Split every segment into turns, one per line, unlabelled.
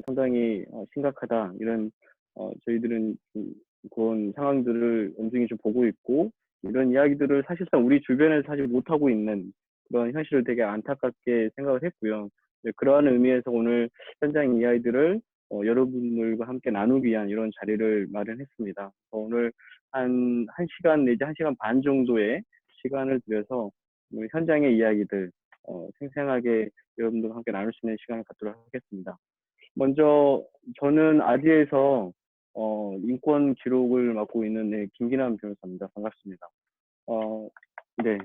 상당히 심각하다 이런 저희들은 그런 상황들을 엄중히 좀 보고 있고 이런 이야기들을 사실상 우리 주변에서 사실 못하고 있는 그런 현실을 되게 안타깝게 생각을 했고요. 그러한 의미에서 오늘 현장 이야기들을 여러분들과 함께 나누기 위한 이런 자리를 마련했습니다. 오늘 한 1시간 내지 1시간 반 정도의 시간을 들여서 현장의 이야기들 생생하게 여러분들과 함께 나눌 수 있는 시간을 갖도록 하겠습니다. 먼저 저는 아디에서 인권 기록을 맡고 있는 김기남 변호사입니다. 반갑습니다. 네.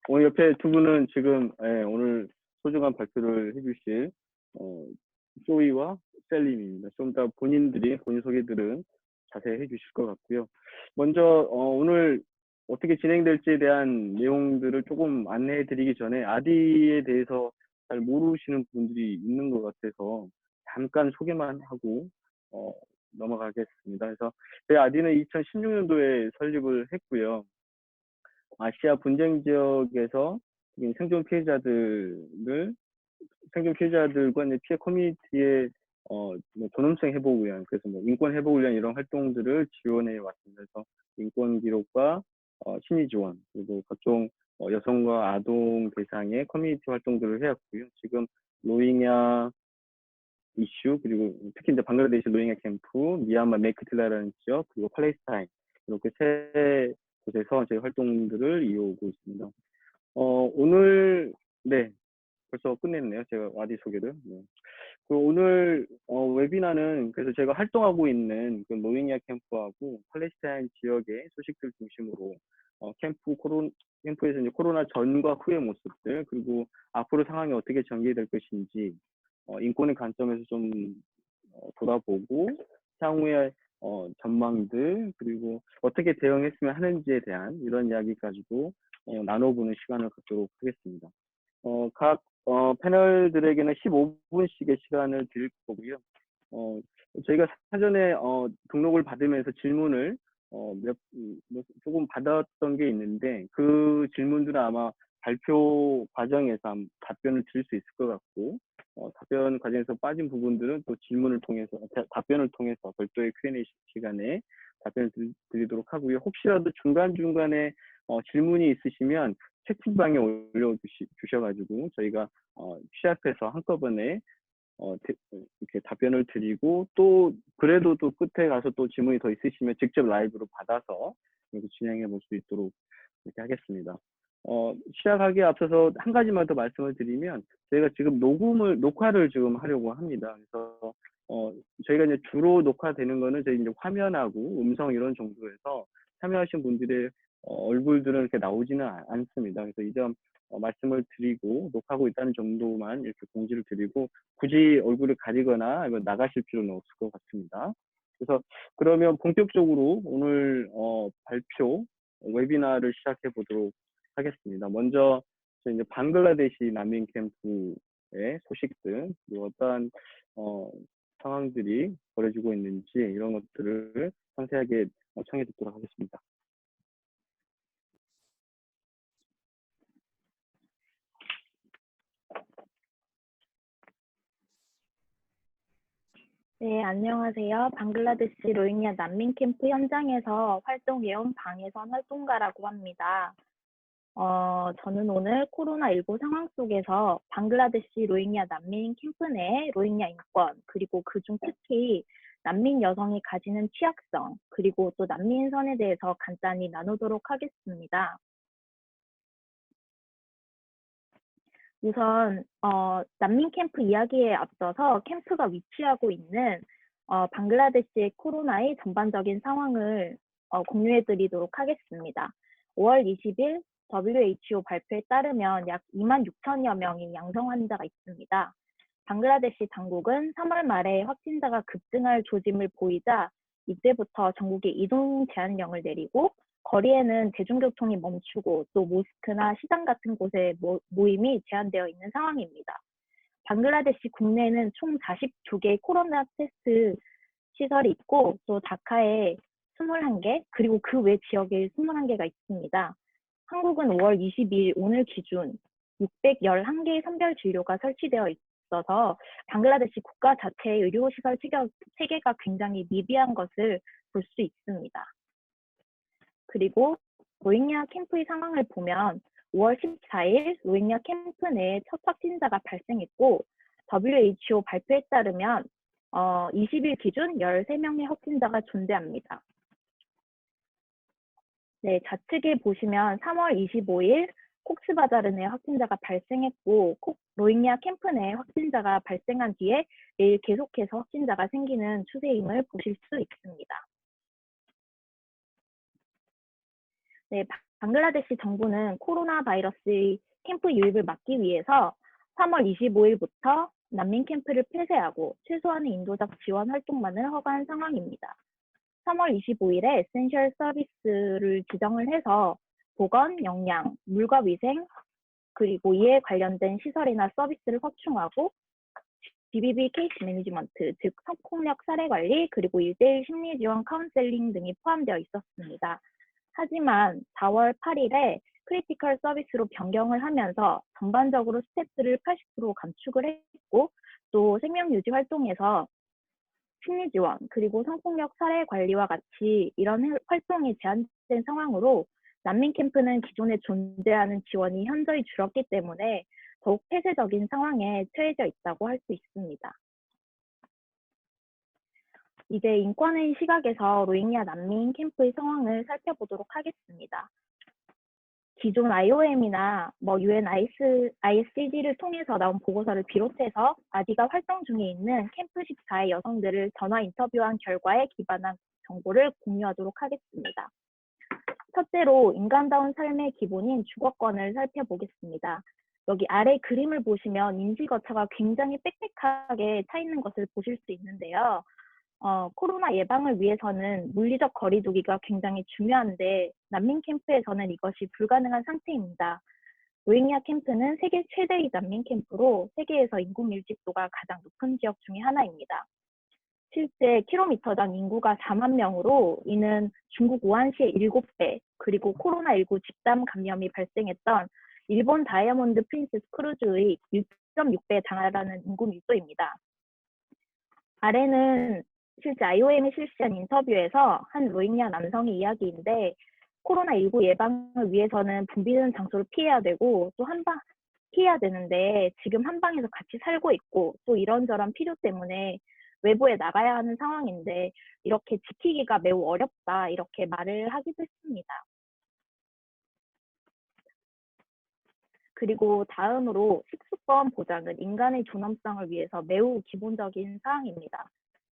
오늘 옆에 두 분은 지금 오늘 소중한 발표를 해주실 조이와 셀림입니다. 좀 이따 본인들이 본인 소개들은 자세히 해주실 것 같고요. 먼저 오늘 어떻게 진행될지에 대한 내용들을 조금 안내해드리기 전에 아디에 대해서 잘 모르시는 분들이 있는 것 같아서 잠깐 소개만 하고 넘어가겠습니다. 그래서 저희 아디는 2016년도에 설립을 했고요. 아시아 분쟁 지역에서 생존 피해자들과 피해 커뮤니티의 뭐 존엄성 회복 위한 그래서 뭐 인권 회복을 위한 이런 활동들을 지원해 왔습니다. 그래서 인권 기록과 심리 지원 그리고 각종 여성과 아동 대상의 커뮤니티 활동들을 해왔고요. 지금 로힝야 이슈 그리고 특히 이제 방글라데시 로힝야 캠프, 미얀마 메크틸라라는 지역 그리고 팔레스타인 이렇게 세 곳에서 저희 활동들을 이어오고 있습니다. 오늘 네 벌써 끝냈네요. 제가 와디 소개를. 네. 오늘 웨비나는 그래서 제가 활동하고 있는 그 로힝야 캠프하고 팔레스타인 지역의 소식들 중심으로 캠프에서 이제 코로나 전과 후의 모습들 그리고 앞으로 상황이 어떻게 전개될 것인지 인권의 관점에서 좀 돌아보고 향후의 전망들 그리고 어떻게 대응했으면 하는지에 대한 이런 이야기 가지고 나눠보는 시간을 갖도록 하겠습니다. 각 패널들에게는 15분씩의 시간을 드릴 거고요. 저희가 사전에 등록을 받으면서 질문을 조금 받았던 게 있는데 그 질문들은 아마 발표 과정에서 답변을 드릴 수 있을 것 같고 답변 과정에서 빠진 부분들은 또 답변을 통해서 별도의 Q&A 시간에 답변을 드리도록 하고요. 혹시라도 중간중간에 질문이 있으시면 채팅방에 올려주셔가지고 저희가 취합해서 한꺼번에 이렇게 답변을 드리고 또 그래도 또 끝에 가서 또 질문이 더 있으시면 직접 라이브로 받아서 이렇게 진행해 볼 수 있도록 이렇게 하겠습니다. 시작하기에 앞서서 한 가지만 더 말씀을 드리면 저희가 지금 녹화를 지금 하려고 합니다. 그래서 저희가 이제 주로 녹화되는 거는 저희 이제 화면하고 음성 이런 정도에서 참여하신 분들의 얼굴들은 이렇게 나오지는 않습니다. 그래서 이 점 말씀을 드리고 녹화하고 있다는 정도만 이렇게 공지를 드리고 굳이 얼굴을 가리거나 나가실 필요는 없을 것 같습니다. 그래서 그러면 본격적으로 오늘 발표 웨비나를 시작해 보도록 하겠습니다. 먼저 이제 방글라데시 난민 캠프의 소식들 그리고 어떠한 상황들이 벌어지고 있는지 이런 것들을 상세하게 청해 듣도록 하겠습니다.
네, 안녕하세요. 방글라데시 로힝야 난민 캠프 현장에서 활동해온 방해선 활동가라고 합니다. 저는 오늘 코로나19 상황 속에서 방글라데시 로힝야 난민 캠프 내 로힝야 인권, 그리고 그중 특히 난민 여성이 가지는 취약성, 그리고 또 난민선에 대해서 간단히 나누도록 하겠습니다. 우선 난민 캠프 이야기에 앞서서 캠프가 위치하고 있는 방글라데시의 코로나의 전반적인 상황을 공유해드리도록 하겠습니다. 5월 20일 WHO 발표에 따르면 약 26,000여 명의 양성 환자가 있습니다. 방글라데시 당국은 3월 말에 확진자가 급증할 조짐을 보이자 이제부터 전국에 이동 제한령을 내리고 거리에는 대중교통이 멈추고 또 모스크나 시장 같은 곳에 모임이 제한되어 있는 상황입니다. 방글라데시 국내에는 총 42개의 코로나 테스트 시설이 있고 또 다카에 21개 그리고 그 외 지역에 21개가 있습니다. 한국은 5월 22일 오늘 기준 611개의 선별 진료가 설치되어 있어서 방글라데시 국가 자체의 의료시설 체계가 굉장히 미비한 것을 볼 수 있습니다. 그리고 로힝야 캠프의 상황을 보면 5월 14일 로힝야 캠프 내에 첫 확진자가 발생했고 WHO 발표에 따르면 20일 기준 13명의 확진자가 존재합니다. 네, 좌측에 보시면 3월 25일 콕스바자르 내 확진자가 발생했고 로힝야 캠프 내 확진자가 발생한 뒤에 매일 계속해서 확진자가 생기는 추세임을 보실 수 있습니다. 네, 방글라데시 정부는 코로나 바이러스의 캠프 유입을 막기 위해서 3월 25일부터 난민 캠프를 폐쇄하고 최소한의 인도적 지원 활동만을 허가한 상황입니다. 3월 25일에 에센셜 서비스를 지정을 해서 보건, 영양, 물과 위생, 그리고 이에 관련된 시설이나 서비스를 확충하고 BBB 케이스 매니지먼트, 즉 성폭력 사례 관리, 그리고 1대1 심리 지원 카운셀링 등이 포함되어 있었습니다. 하지만 4월 8일에 크리티컬 서비스로 변경을 하면서 전반적으로 스태프를 80% 감축을 했고 또 생명유지 활동에서 심리 지원, 그리고 성폭력 사례 관리와 같이 이런 활동이 제한된 상황으로 난민 캠프는 기존에 존재하는 지원이 현저히 줄었기 때문에 더욱 폐쇄적인 상황에 처해져 있다고 할 수 있습니다. 이제 인권의 시각에서 로힝야 난민 캠프의 상황을 살펴보도록 하겠습니다. 기존 IOM이나 UN ISCD를 통해서 나온 보고서를 비롯해서 아디가 활동 중에 있는 캠프 14의 여성들을 전화 인터뷰한 결과에 기반한 정보를 공유하도록 하겠습니다. 첫째로 인간다운 삶의 기본인 주거권을 살펴보겠습니다. 여기 아래 그림을 보시면 임시거처가 굉장히 빽빽하게 차 있는 것을 보실 수 있는데요. 코로나 예방을 위해서는 물리적 거리두기가 굉장히 중요한데 난민 캠프에서는 이것이 불가능한 상태입니다. 로힝야 캠프는 세계 최대의 난민 캠프로 세계에서 인구 밀집도가 가장 높은 지역 중에 하나입니다. 실제 킬로미터당 인구가 4만 명으로 이는 중국 우한시의 7배, 그리고 코로나19 집단 감염이 발생했던 일본 다이아몬드 프린세스 크루즈의 1.6배에 달하는 인구 밀도입니다. 아래는 실제 IOM이 실시한 인터뷰에서 한 로힝야 남성의 이야기인데 코로나19 예방을 위해서는 붐비는 장소를 피해야 되고 또 피해야 되는데 지금 한 방에서 같이 살고 있고 또 이런저런 필요 때문에 외부에 나가야 하는 상황인데 이렇게 지키기가 매우 어렵다 이렇게 말을 하기도 했습니다. 그리고 다음으로 식수권 보장은 인간의 존엄성을 위해서 매우 기본적인 사항입니다.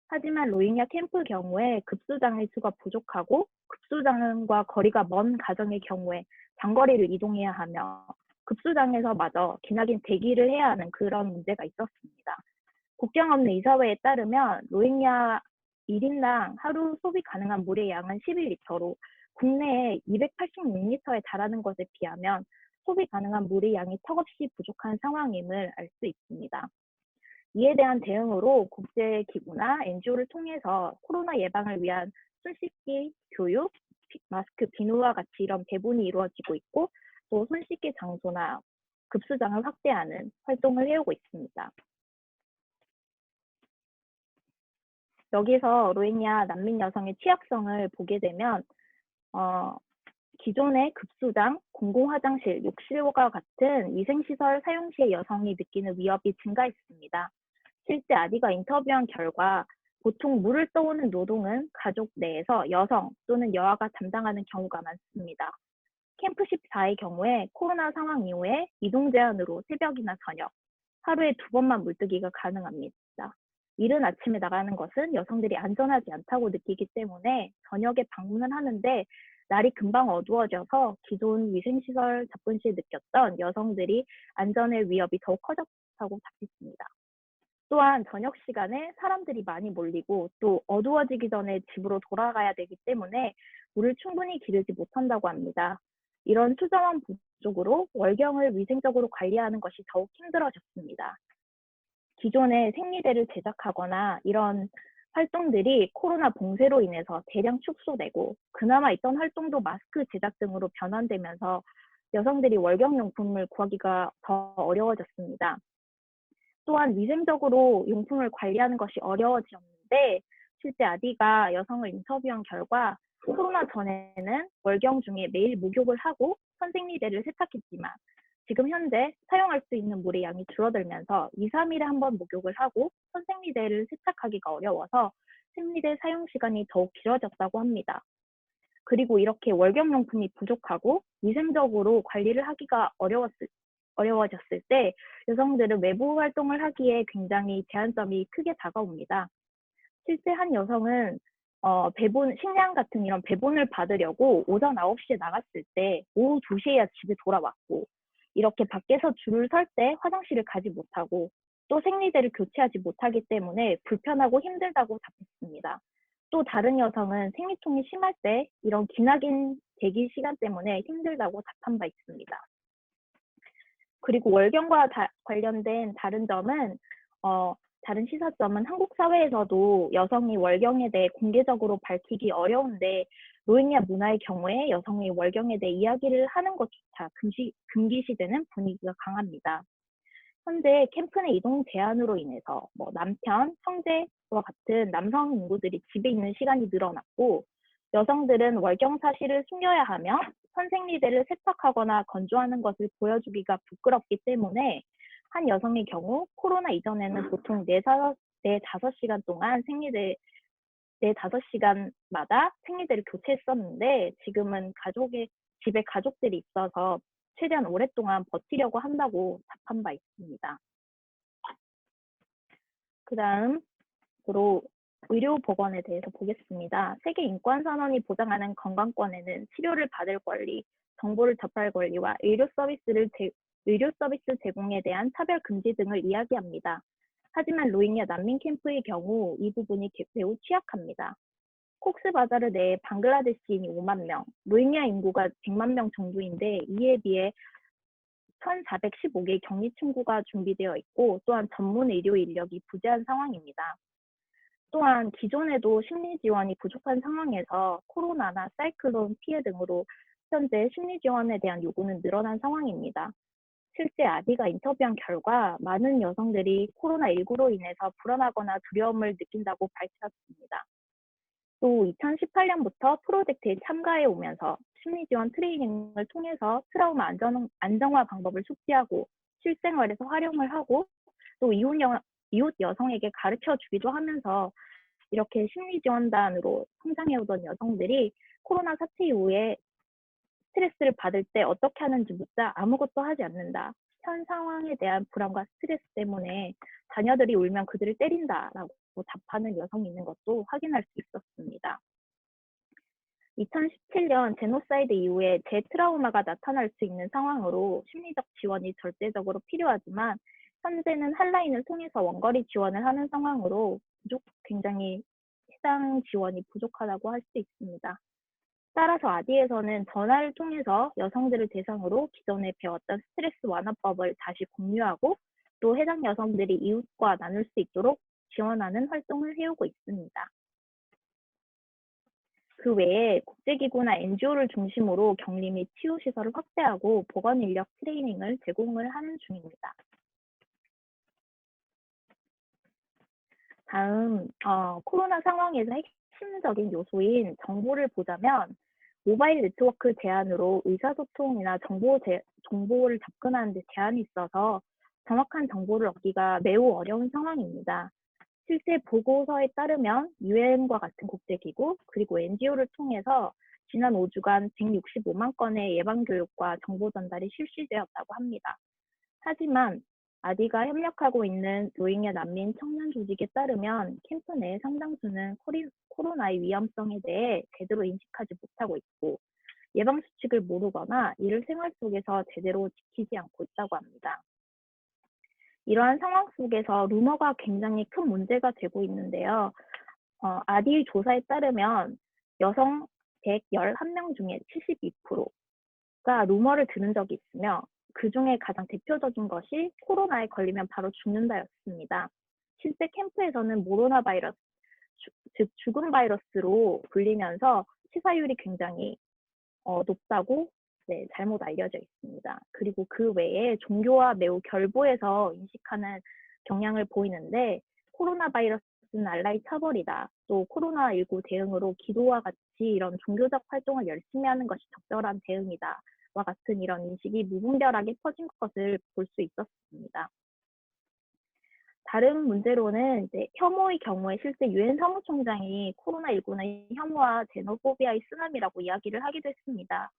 하지만 로힝야 캠프 경우에 급수장의 수가 부족하고 급수장과 거리가 먼 가정의 경우에 장거리를 이동해야 하며 급수장에서마저 기나긴 대기를 해야 하는 그런 문제가 있었습니다. 국경 없는 이사회에 따르면 로힝야 1인당 하루 소비 가능한 물의 양은 11리터로 국내에 286리터에 달하는 것에 비하면 소비 가능한 물의 양이 턱없이 부족한 상황임을 알 수 있습니다. 이에 대한 대응으로 국제기구나 NGO를 통해서 코로나 예방을 위한 손 씻기 교육, 마스크 비누와 같이 이런 배분이 이루어지고 있고 또 손 씻기 장소나 급수장을 확대하는 활동을 해오고 있습니다. 여기서 로힝야 난민 여성의 취약성을 보게 되면 기존의 급수장, 공공화장실, 욕실과 같은 위생시설 사용 시에 여성이 느끼는 위협이 증가했습니다. 실제 아디가 인터뷰한 결과 보통 물을 떠오는 노동은 가족 내에서 여성 또는 여아가 담당하는 경우가 많습니다. 캠프 14의 경우에 코로나 상황 이후에 이동 제한으로 새벽이나 저녁, 하루에 2번만 물뜨기가 가능합니다. 이른 아침에 나가는 것은 여성들이 안전하지 않다고 느끼기 때문에 저녁에 방문을 하는데 날이 금방 어두워져서 기존 위생시설 접근 시에 느꼈던 여성들이 안전의 위협이 더욱 커졌다고 답했습니다. 또한 저녁 시간에 사람들이 많이 몰리고 또 어두워지기 전에 집으로 돌아가야 되기 때문에 물을 충분히 기르지 못한다고 합니다. 이런 수저원 부족으로 월경을 위생적으로 관리하는 것이 더욱 힘들어졌습니다. 기존의 생리대를 제작하거나 이런 활동들이 코로나 봉쇄로 인해서 대량 축소되고 그나마 있던 활동도 마스크 제작 등으로 변환되면서 여성들이 월경용품을 구하기가 더 어려워졌습니다. 또한 위생적으로 용품을 관리하는 것이 어려워졌는데 실제 아디가 여성을 인터뷰한 결과 코로나 전에는 월경 중에 매일 목욕을 하고 선생리대를 세탁했지만 지금 현재 사용할 수 있는 물의 양이 줄어들면서 2, 3일에 한 번 목욕을 하고 선생리대를 세탁하기가 어려워서 생리대 사용 시간이 더욱 길어졌다고 합니다. 그리고 이렇게 월경용품이 부족하고 위생적으로 관리를 하기가 어려워졌을 때 여성들은 외부 활동을 하기에 굉장히 제한점이 크게 다가옵니다. 실제 한 여성은 식량 같은 이런 배분을 받으려고 오전 9시에 나갔을 때 오후 2시에야 집에 돌아왔고 이렇게 밖에서 줄을 설 때 화장실을 가지 못하고 또 생리대를 교체하지 못하기 때문에 불편하고 힘들다고 답했습니다. 또 다른 여성은 생리통이 심할 때 이런 기나긴 대기 시간 때문에 힘들다고 답한 바 있습니다. 그리고 월경과 관련된 다른 시사점은 한국 사회에서도 여성이 월경에 대해 공개적으로 밝히기 어려운데 로힝야 문화의 경우에 여성이 월경에 대해 이야기를 하는 것조차 금기시되는 분위기가 강합니다. 현재 캠프 내 이동 제한으로 인해서 남편, 형제와 같은 남성 인구들이 집에 있는 시간이 늘어났고 여성들은 월경 사실을 숨겨야 하며 선생리대를 세탁하거나 건조하는 것을 보여주기가 부끄럽기 때문에 한 여성의 경우 코로나 이전에는 보통 4-5시간 동안 네, 5시간마다 생리대를 교체했었는데 지금은 집에 가족들이 있어서 최대한 오랫동안 버티려고 한다고 답한 바 있습니다. 그 다음으로 의료보건에 대해서 보겠습니다. 세계인권선언이 보장하는 건강권에는 치료를 받을 권리, 정보를 접할 권리와 의료 서비스 제공에 대한 차별 금지 등을 이야기합니다. 하지만 로힝야 난민 캠프의 경우 이 부분이 매우 취약합니다. 콕스바자르 내에 방글라데시인이 5만 명, 로힝야 인구가 100만 명 정도인데 이에 비해 1,415개의 격리 층구가 준비되어 있고 또한 전문 의료 인력이 부재한 상황입니다. 또한 기존에도 심리 지원이 부족한 상황에서 코로나나 사이클론 피해 등으로 현재 심리 지원에 대한 요구는 늘어난 상황입니다. 실제 아디가 인터뷰한 결과 많은 여성들이 코로나19로 인해서 불안하거나 두려움을 느낀다고 밝혔습니다. 또 2018년부터 프로젝트에 참가해 오면서 심리지원 트레이닝을 통해서 트라우마 안정화 방법을 숙지하고 실생활에서 활용을 하고 또 이웃 여성에게 가르쳐 주기도 하면서 이렇게 심리지원단으로 성장해오던 여성들이 코로나 사태 이후에 스트레스를 받을 때 어떻게 하는지 묻자 아무것도 하지 않는다. 현 상황에 대한 불안과 스트레스 때문에 자녀들이 울면 그들을 때린다라고 답하는 여성이 있는 것도 확인할 수 있었습니다. 2017년 제노사이드 이후에 재트라우마가 나타날 수 있는 상황으로 심리적 지원이 절대적으로 필요하지만 현재는 핫라인을 통해서 원거리 지원을 하는 상황으로 굉장히 해당 지원이 부족하다고 할 수 있습니다. 따라서 아디에서는 전화를 통해서 여성들을 대상으로 기존에 배웠던 스트레스 완화법을 다시 공유하고 또 해당 여성들이 이웃과 나눌 수 있도록 지원하는 활동을 해오고 있습니다. 그 외에 국제기구나 NGO를 중심으로 격리 및 치유시설을 확대하고 보건인력 트레이닝을 제공을 하는 중입니다. 다음, 코로나 상황에서 핵심적인 요소인 정보를 보자면 모바일 네트워크 제한으로 의사소통이나 정보를 접근하는 데 제한이 있어서 정확한 정보를 얻기가 매우 어려운 상황입니다. 실제 보고서에 따르면 유엔과 같은 국제기구 그리고 NGO를 통해서 지난 5주간 165만 건의 예방교육과 정보 전달이 실시되었다고 합니다. 하지만 아디가 협력하고 있는 로힝야 난민 청년 조직에 따르면 캠프 내 상당수는 코로나의 위험성에 대해 제대로 인식하지 못하고 있고 예방수칙을 모르거나 이를 생활 속에서 제대로 지키지 않고 있다고 합니다. 이러한 상황 속에서 루머가 굉장히 큰 문제가 되고 있는데요. 아디 조사에 따르면 여성 111명 중에 72%가 루머를 들은 적이 있으며 그 중에 가장 대표적인 것이 코로나에 걸리면 바로 죽는다였습니다. 실제 캠프에서는 모로나 바이러스, 즉 죽음 바이러스로 불리면서 치사율이 굉장히 높다고 잘못 알려져 있습니다. 그리고 그 외에 종교와 매우 결부해서 인식하는 경향을 보이는데 코로나 바이러스는 알라의 처벌이다. 또 코로나19 대응으로 기도와 같이 이런 종교적 활동을 열심히 하는 것이 적절한 대응이다. 와 같은 이런 인식이 무분별하게 퍼진 것을 볼 수 있었습니다. 다른 문제로는 이제 혐오의 경우에 실제 유엔 사무총장이 코로나19는 혐오와 제노포비아의 쓰나미라고 이야기를 하기도 했습니다.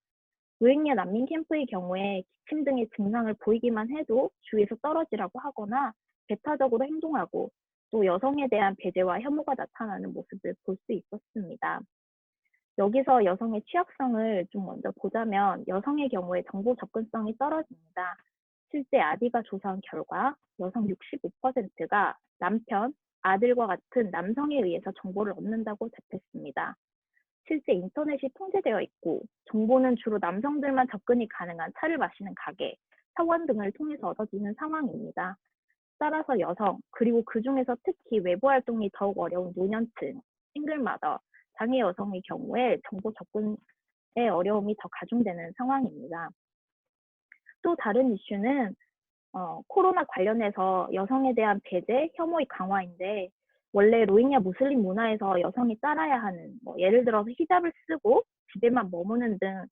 로힝야 난민 캠프의 경우에 기침 등의 증상을 보이기만 해도 주위에서 떨어지라고 하거나 배타적으로 행동하고 또 여성에 대한 배제와 혐오가 나타나는 모습을 볼 수 있었습니다. 여기서 여성의 취약성을 좀 먼저 보자면 여성의 경우에 정보 접근성이 떨어집니다. 실제 아디가 조사한 결과 여성 65%가 남편, 아들과 같은 남성에 의해서 정보를 얻는다고 답했습니다. 실제 인터넷이 통제되어 있고 정보는 주로 남성들만 접근이 가능한 차를 마시는 가게, 사원 등을 통해서 얻어지는 상황입니다. 따라서 여성, 그리고 그중에서 특히 외부 활동이 더욱 어려운 노년층, 싱글마더, 장애 여성의 경우에 정보 접근의 어려움이 더 가중되는 상황입니다. 또 다른 이슈는 코로나 관련해서 여성에 대한 배제, 혐오의 강화인데 원래 로힝야 무슬림 문화에서 여성이 따라야 하는 예를 들어서 히잡을 쓰고 집에만 머무는 등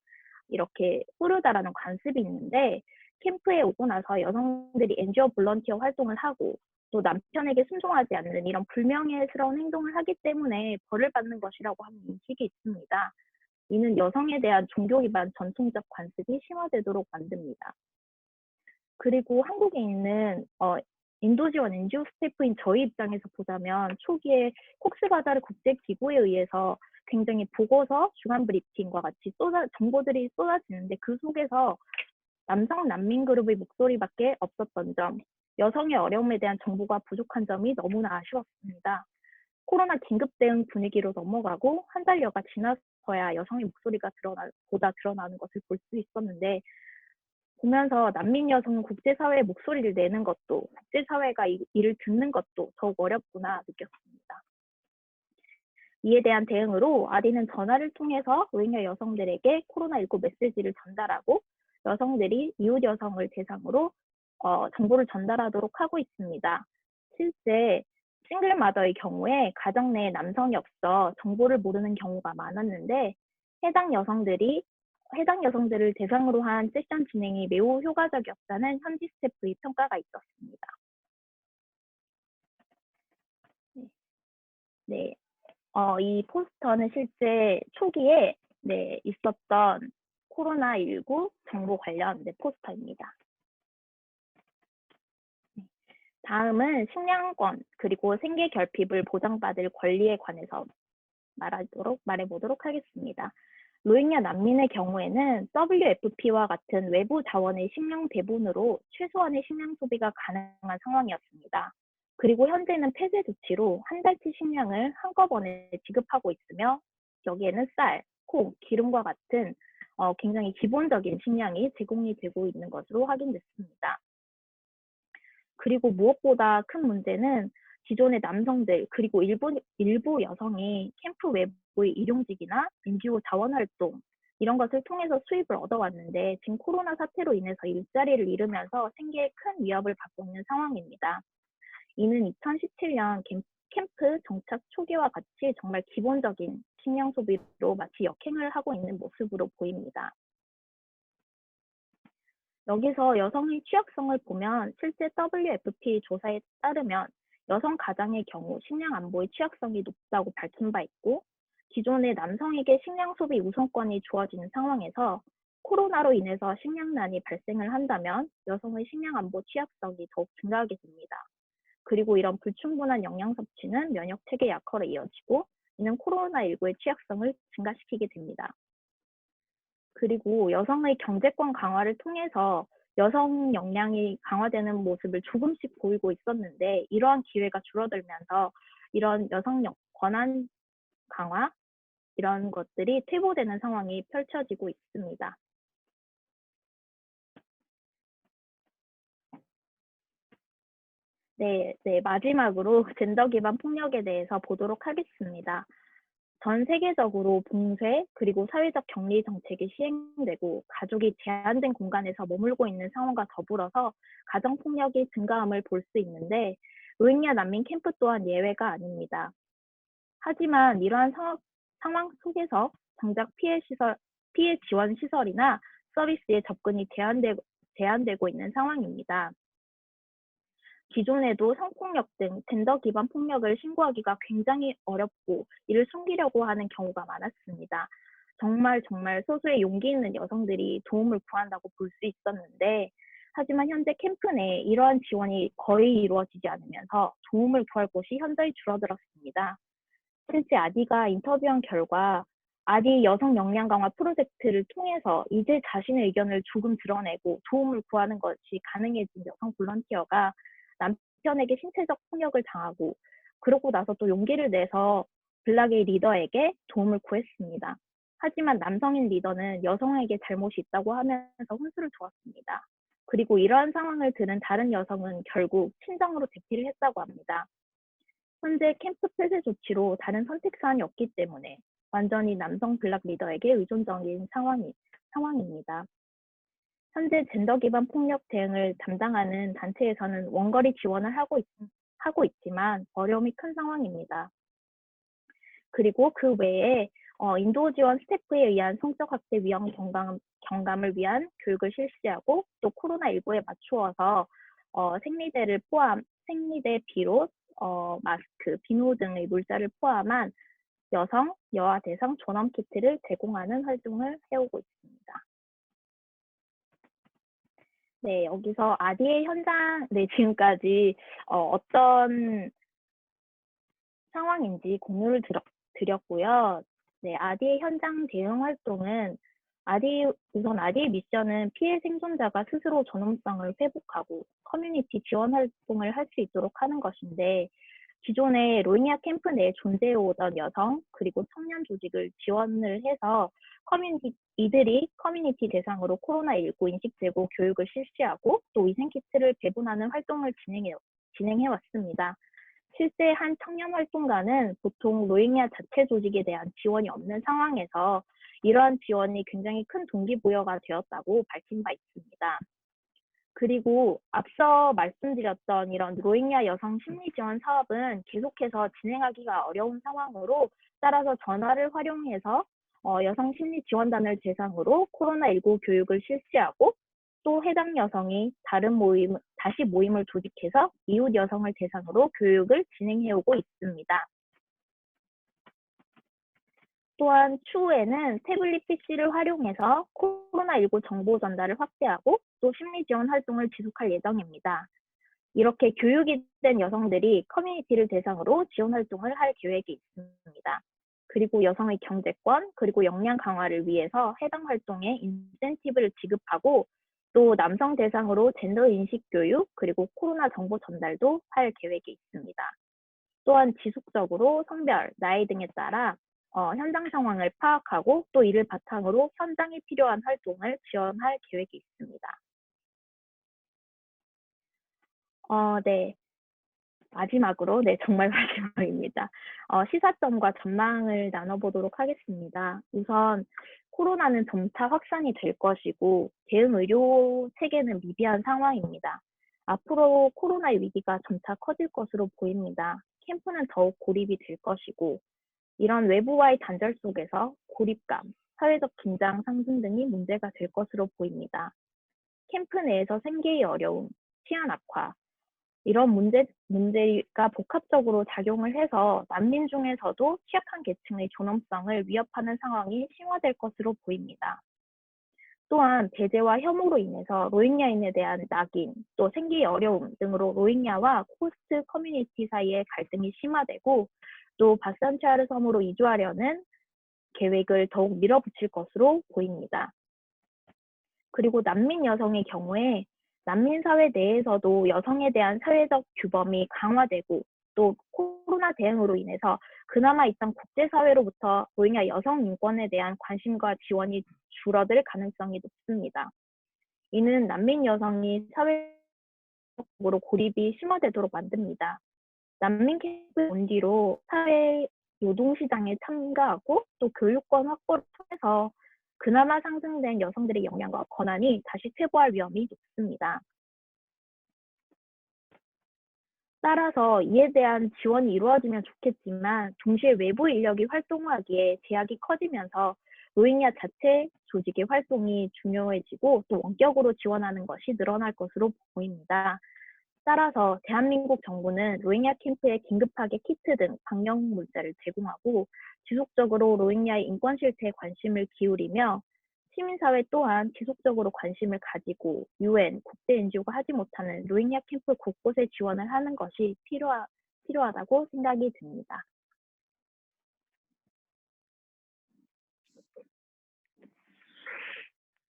이렇게 뿌르다라는 관습이 있는데 캠프에 오고 나서 여성들이 NGO 볼런티어 활동을 하고 또 남편에게 순종하지 않는 이런 불명예스러운 행동을 하기 때문에 벌을 받는 것이라고 하는 인식이 있습니다. 이는 여성에 대한 종교 기반 전통적 관습이 심화되도록 만듭니다. 그리고 한국에 있는 인도 지원 NGO 스태프인 저희 입장에서 보자면 초기에 콕스바자르 국제기구에 의해서 굉장히 보고서, 주간 브리핑과 같이 정보들이 쏟아지는데 그 속에서 남성 난민 그룹의 목소리밖에 없었던 점, 여성의 어려움에 대한 정보가 부족한 점이 너무나 아쉬웠습니다. 코로나 긴급 대응 분위기로 넘어가고 한 달여가 지나서야 여성의 목소리가 보다 드러나는 것을 볼 수 있었는데 보면서 난민 여성은 국제사회에 목소리를 내는 것도 국제사회가 이를 듣는 것도 더욱 어렵구나 느꼈습니다. 이에 대한 대응으로 아디는 전화를 통해서 로힝야 여성들에게 코로나19 메시지를 전달하고 여성들이 이웃 여성을 대상으로 정보를 전달하도록 하고 있습니다. 실제 싱글마더의 경우에 가정 내에 남성이 없어 정보를 모르는 경우가 많았는데 해당 여성들을 대상으로 한 세션 진행이 매우 효과적이었다는 현지 스태프의 평가가 있었습니다. 네, 이 포스터는 실제 초기에 있었던 코로나19 정보 관련 포스터입니다. 다음은 식량권 그리고 생계 결핍을 보장받을 권리에 관해서 말해보도록 하겠습니다. 로힝야 난민의 경우에는 WFP와 같은 외부 자원의 식량 배분으로 최소한의 식량 소비가 가능한 상황이었습니다. 그리고 현재는 폐쇄 조치로 한 달치 식량을 한꺼번에 지급하고 있으며 여기에는 쌀, 콩, 기름과 같은 굉장히 기본적인 식량이 제공이 되고 있는 것으로 확인됐습니다. 그리고 무엇보다 큰 문제는 기존의 남성들 그리고 일부 여성이 캠프 외부의 일용직이나 NGO 자원활동 이런 것을 통해서 수입을 얻어왔는데 지금 코로나 사태로 인해서 일자리를 잃으면서 생계에 큰 위협을 받고 있는 상황입니다. 이는 2017년 캠프 정착 초기와 같이 정말 기본적인 식량 소비로 마치 역행을 하고 있는 모습으로 보입니다. 여기서 여성의 취약성을 보면 실제 WFP 조사에 따르면 여성 가장의 경우 식량 안보의 취약성이 높다고 밝힌 바 있고 기존의 남성에게 식량 소비 우선권이 주어지는 상황에서 코로나로 인해서 식량난이 발생을 한다면 여성의 식량 안보 취약성이 더욱 증가하게 됩니다. 그리고 이런 불충분한 영양 섭취는 면역 체계 약화로 이어지고 이는 코로나19의 취약성을 증가시키게 됩니다. 그리고 여성의 경제권 강화를 통해서 여성 역량이 강화되는 모습을 조금씩 보이고 있었는데 이러한 기회가 줄어들면서 이런 여성 권한 강화 이런 것들이 퇴보되는 상황이 펼쳐지고 있습니다. 네, 마지막으로 젠더 기반 폭력에 대해서 보도록 하겠습니다. 전 세계적으로 봉쇄 그리고 사회적 격리 정책이 시행되고 가족이 제한된 공간에서 머물고 있는 상황과 더불어서 가정폭력이 증가함을 볼 수 있는데 로힝야 난민 캠프 또한 예외가 아닙니다. 하지만 이러한 상황 속에서 정작 피해 지원 시설이나 서비스의 접근이 제한되고 있는 상황입니다. 기존에도 성폭력 등 젠더 기반 폭력을 신고하기가 굉장히 어렵고 이를 숨기려고 하는 경우가 많았습니다. 정말 소수의 용기 있는 여성들이 도움을 구한다고 볼 수 있었는데 하지만 현재 캠프 내에 이러한 지원이 거의 이루어지지 않으면서 도움을 구할 곳이 현저히 줄어들었습니다. 실제 아디가 인터뷰한 결과 아디 여성 역량 강화 프로젝트를 통해서 이제 자신의 의견을 조금 드러내고 도움을 구하는 것이 가능해진 여성 볼런티어가 남편에게 신체적 폭력을 당하고 그러고 나서 또 용기를 내서 블락의 리더에게 도움을 구했습니다. 하지만 남성인 리더는 여성에게 잘못이 있다고 하면서 혼수를 두었습니다. 그리고 이러한 상황을 들은 다른 여성은 결국 친정으로 대피를 했다고 합니다. 현재 캠프 폐쇄 조치로 다른 선택 사항이 없기 때문에 완전히 남성 블락 리더에게 의존적인 상황입니다. 현재 젠더 기반 폭력 대응을 담당하는 단체에서는 원거리 지원을 하고 있지만 어려움이 큰 상황입니다. 그리고 그 외에 인도 지원 스태프에 의한 성적 학대 위험 경감을 위한 교육을 실시하고 또 코로나19에 맞추어서 생리대 비롯 마스크, 비누 등의 물자를 포함한 여성, 여아 대상 존엄 키트를 제공하는 활동을 해오고 있습니다. 네, 여기서 아디의 현장, 네, 지금까지 어떤 상황인지 공유를 드렸고요. 네, 아디의 현장 대응 활동은 우선 아디의 미션은 피해 생존자가 스스로 존엄성을 회복하고 커뮤니티 지원 활동을 할 수 있도록 하는 것인데 기존에 로힝야 캠프 내에 존재해오던 여성 그리고 청년 조직을 지원을 해서 이들이 커뮤니티 대상으로 코로나19 인식제고 교육을 실시하고 또 위생키트를 배분하는 활동을 진행해왔습니다. 실제 한 청년 활동가는 보통 로힝야 자체 조직에 대한 지원이 없는 상황에서 이러한 지원이 굉장히 큰 동기부여가 되었다고 밝힌 바 있습니다. 그리고 앞서 말씀드렸던 이런 로힝야 여성 심리 지원 사업은 계속해서 진행하기가 어려운 상황으로 따라서 전화를 활용해서 여성 심리 지원단을 대상으로 코로나19 교육을 실시하고 또 해당 여성이 다시 모임을 조직해서 이웃 여성을 대상으로 교육을 진행해오고 있습니다. 또한 추후에는 태블릿 PC를 활용해서 코로나19 정보 전달을 확대하고 또 심리 지원 활동을 지속할 예정입니다. 이렇게 교육이 된 여성들이 커뮤니티를 대상으로 지원 활동을 할 계획이 있습니다. 그리고 여성의 경제권 그리고 역량 강화를 위해서 해당 활동에 인센티브를 지급하고 또 남성 대상으로 젠더 인식 교육 그리고 코로나 정보 전달도 할 계획이 있습니다. 또한 지속적으로 성별, 나이 등에 따라 현장 상황을 파악하고 또 이를 바탕으로 현장에 필요한 활동을 지원할 계획이 있습니다. 네. 마지막으로, 네, 정말 마지막입니다. 시사점과 전망을 나눠보도록 하겠습니다. 우선 코로나는 점차 확산이 될 것이고 대응 의료 체계는 미비한 상황입니다. 앞으로 코로나의 위기가 점차 커질 것으로 보입니다. 캠프는 더욱 고립이 될 것이고 이런 외부와의 단절 속에서 고립감, 사회적 긴장 상승 등이 문제가 될 것으로 보입니다. 캠프 내에서 생계의 어려움, 치안 악화, 이런 문제가 복합적으로 작용을 해서 난민 중에서도 취약한 계층의 존엄성을 위협하는 상황이 심화될 것으로 보입니다. 또한 배제와 혐오로 인해서 로힝야인에 대한 낙인, 또 생계의 어려움 등으로 로힝야와 호스트 커뮤니티 사이의 갈등이 심화되고 또 바산차르 섬으로 이주하려는 계획을 더욱 밀어붙일 것으로 보입니다. 그리고 난민 여성의 경우에 난민 사회 내에서도 여성에 대한 사회적 규범이 강화되고 또 코로나 대응으로 인해서 그나마 있던 국제사회로부터 로힝야 여성 인권에 대한 관심과 지원이 줄어들 가능성이 높습니다. 이는 난민 여성이 사회적으로 고립이 심화되도록 만듭니다. 난민 캠프에 온 뒤로 사회 노동시장에 참가하고 또 교육권 확보를 통해서 그나마 상승된 여성들의 역량과 권한이 다시 퇴보할 위험이 높습니다. 따라서 이에 대한 지원이 이루어지면 좋겠지만 동시에 외부 인력이 활동하기에 제약이 커지면서 로힝야 자체 조직의 활동이 중요해지고 또 원격으로 지원하는 것이 늘어날 것으로 보입니다. 따라서 대한민국 정부는 로힝야 캠프에 긴급하게 키트 등 방역 물자를 제공하고 지속적으로 로힝야의 인권 실태에 관심을 기울이며 시민사회 또한 지속적으로 관심을 가지고 UN, 국제 NGO가 하지 못하는 로힝야 캠프 곳곳에 지원을 하는 것이 필요하다고 생각이 듭니다.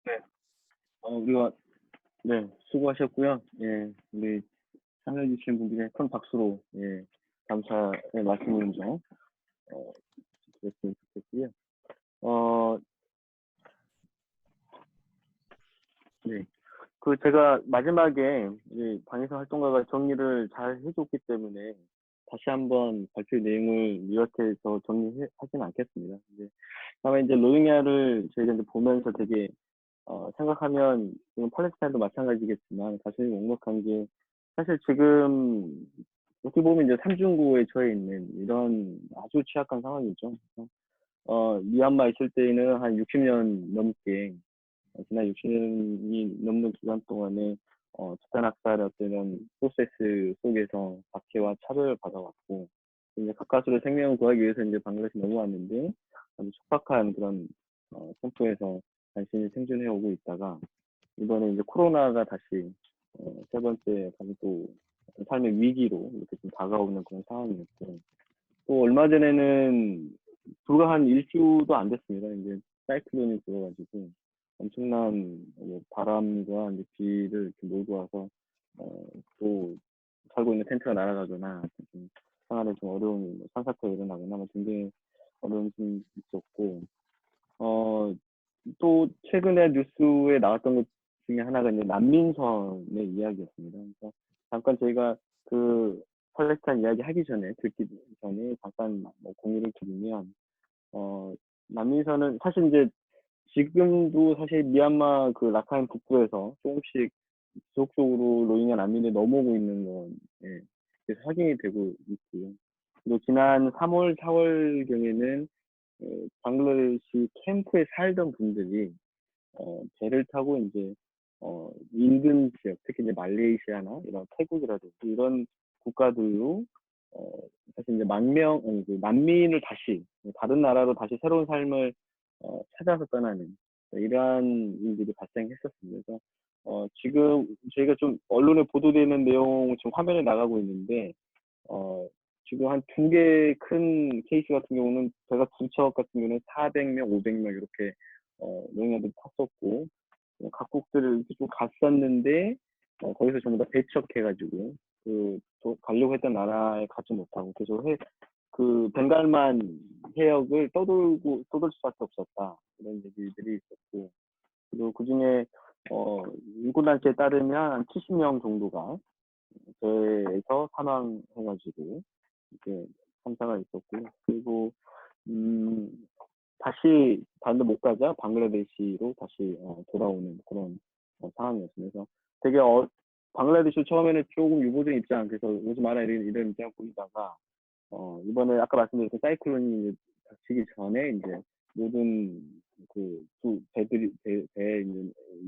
네, 우리가 네 수고하셨고요. 예, 우리 참여해주신 분들께 큰 박수로 예 감사의 말씀을 좀 드렸으면 좋겠고요. 네. 그 제가 마지막에 이 방위선 활동가가 정리를 잘 해줬기 때문에 다시 한번 발표 내용을 요약해서 정리하지는 않겠습니다. 이제 다만 이제 로힝야를 저희가 이제 보면서 되게 생각하면 지금 팔레스타인도 마찬가지겠지만 가슴이 먹먹한 게 사실 지금 어떻게 보면 이제 삼중고에 처해 있는 이런 아주 취약한 상황이죠. 그래서 미얀마 있을 때에는 한 60년 넘게 지난 60년이 넘는 기간 동안에 집단 학살의 어떤 프로세스 속에서 박해와 차별을 받아왔고 이제 가까스로 생명을 구하기 위해서 이제 방글라데시 넘어왔는데 아주 척박한 그런 캠프에서 간신히 생존해 오고 있다가 이번에 이제 코로나가 다시 세 번째 다시 또 삶의 위기로 이렇게 좀 다가오는 그런 상황이었고 또 얼마 전에는 불과 한 일주도 안 됐습니다. 이제 사이클론이 불어가지고 엄청난 바람과 이제 비를 이렇게 몰고 와서 또 살고 있는 텐트가 날아가거나 좀 생활에 좀 어려운 산사태가 일어나거나 뭐 굉장히 어려움이 좀 있었고 또 최근에 뉴스에 나왔던 것 중에 하나가 이제 난민선의 이야기였습니다. 그래서 잠깐 저희가 그 팔레스타인 이야기 하기 전에 듣기 전에 잠깐 뭐 공유를 드리면 난민선은 사실 이제 지금도 사실 미얀마 그 라카인 북부에서 조금씩 지속적으로 로힝야 난민이 넘어오고 있는 건 예, 계속 확인이 되고 있고요. 그리고 지난 3월, 4월경에는 방글라데시 캠프에 살던 분들이 배를 타고 이제 인근 지역, 특히 이제 말레이시아나 이런 태국이라든지 이런 국가들로 어, 사실 이제 그 난민을 다시 다른 나라로 다시 새로운 삶을 찾아서 떠나는 이러한 일들이 발생했었습니다. 그래서 지금 저희가 좀 언론에 보도되는 내용 지금 화면에 나가고 있는데 어, 지금 한 두 개 큰 케이스 같은 경우는 제가 두 척 같은 경우는 400명, 500명 이렇게 노동자들이 탔었고 각국들을 이렇게 좀 갔었는데 거기서 전부 다 배척해가지고 가려고 했던 나라에 가지 못하고 계속 그 벵갈만 해역을 떠돌 수밖에 없었다 이런 얘기들이 있었고 그리고 그 중에 인권단체에 따르면 한 70명 정도가 배에서 사망해가지고 이렇게 참사가 있었고요. 그리고 음, 다시 다른 데 못 가자 방글라데시로 다시 돌아오는 그런 상황이었습니다. 그래서 되게 방글라데시 처음에는 조금 유보적 입장, 그래서 오지 마라 이런 입장 보이다가 이번에 아까 말씀드렸던 사이클론이 닥치기 전에 이제 모든 그 두 배에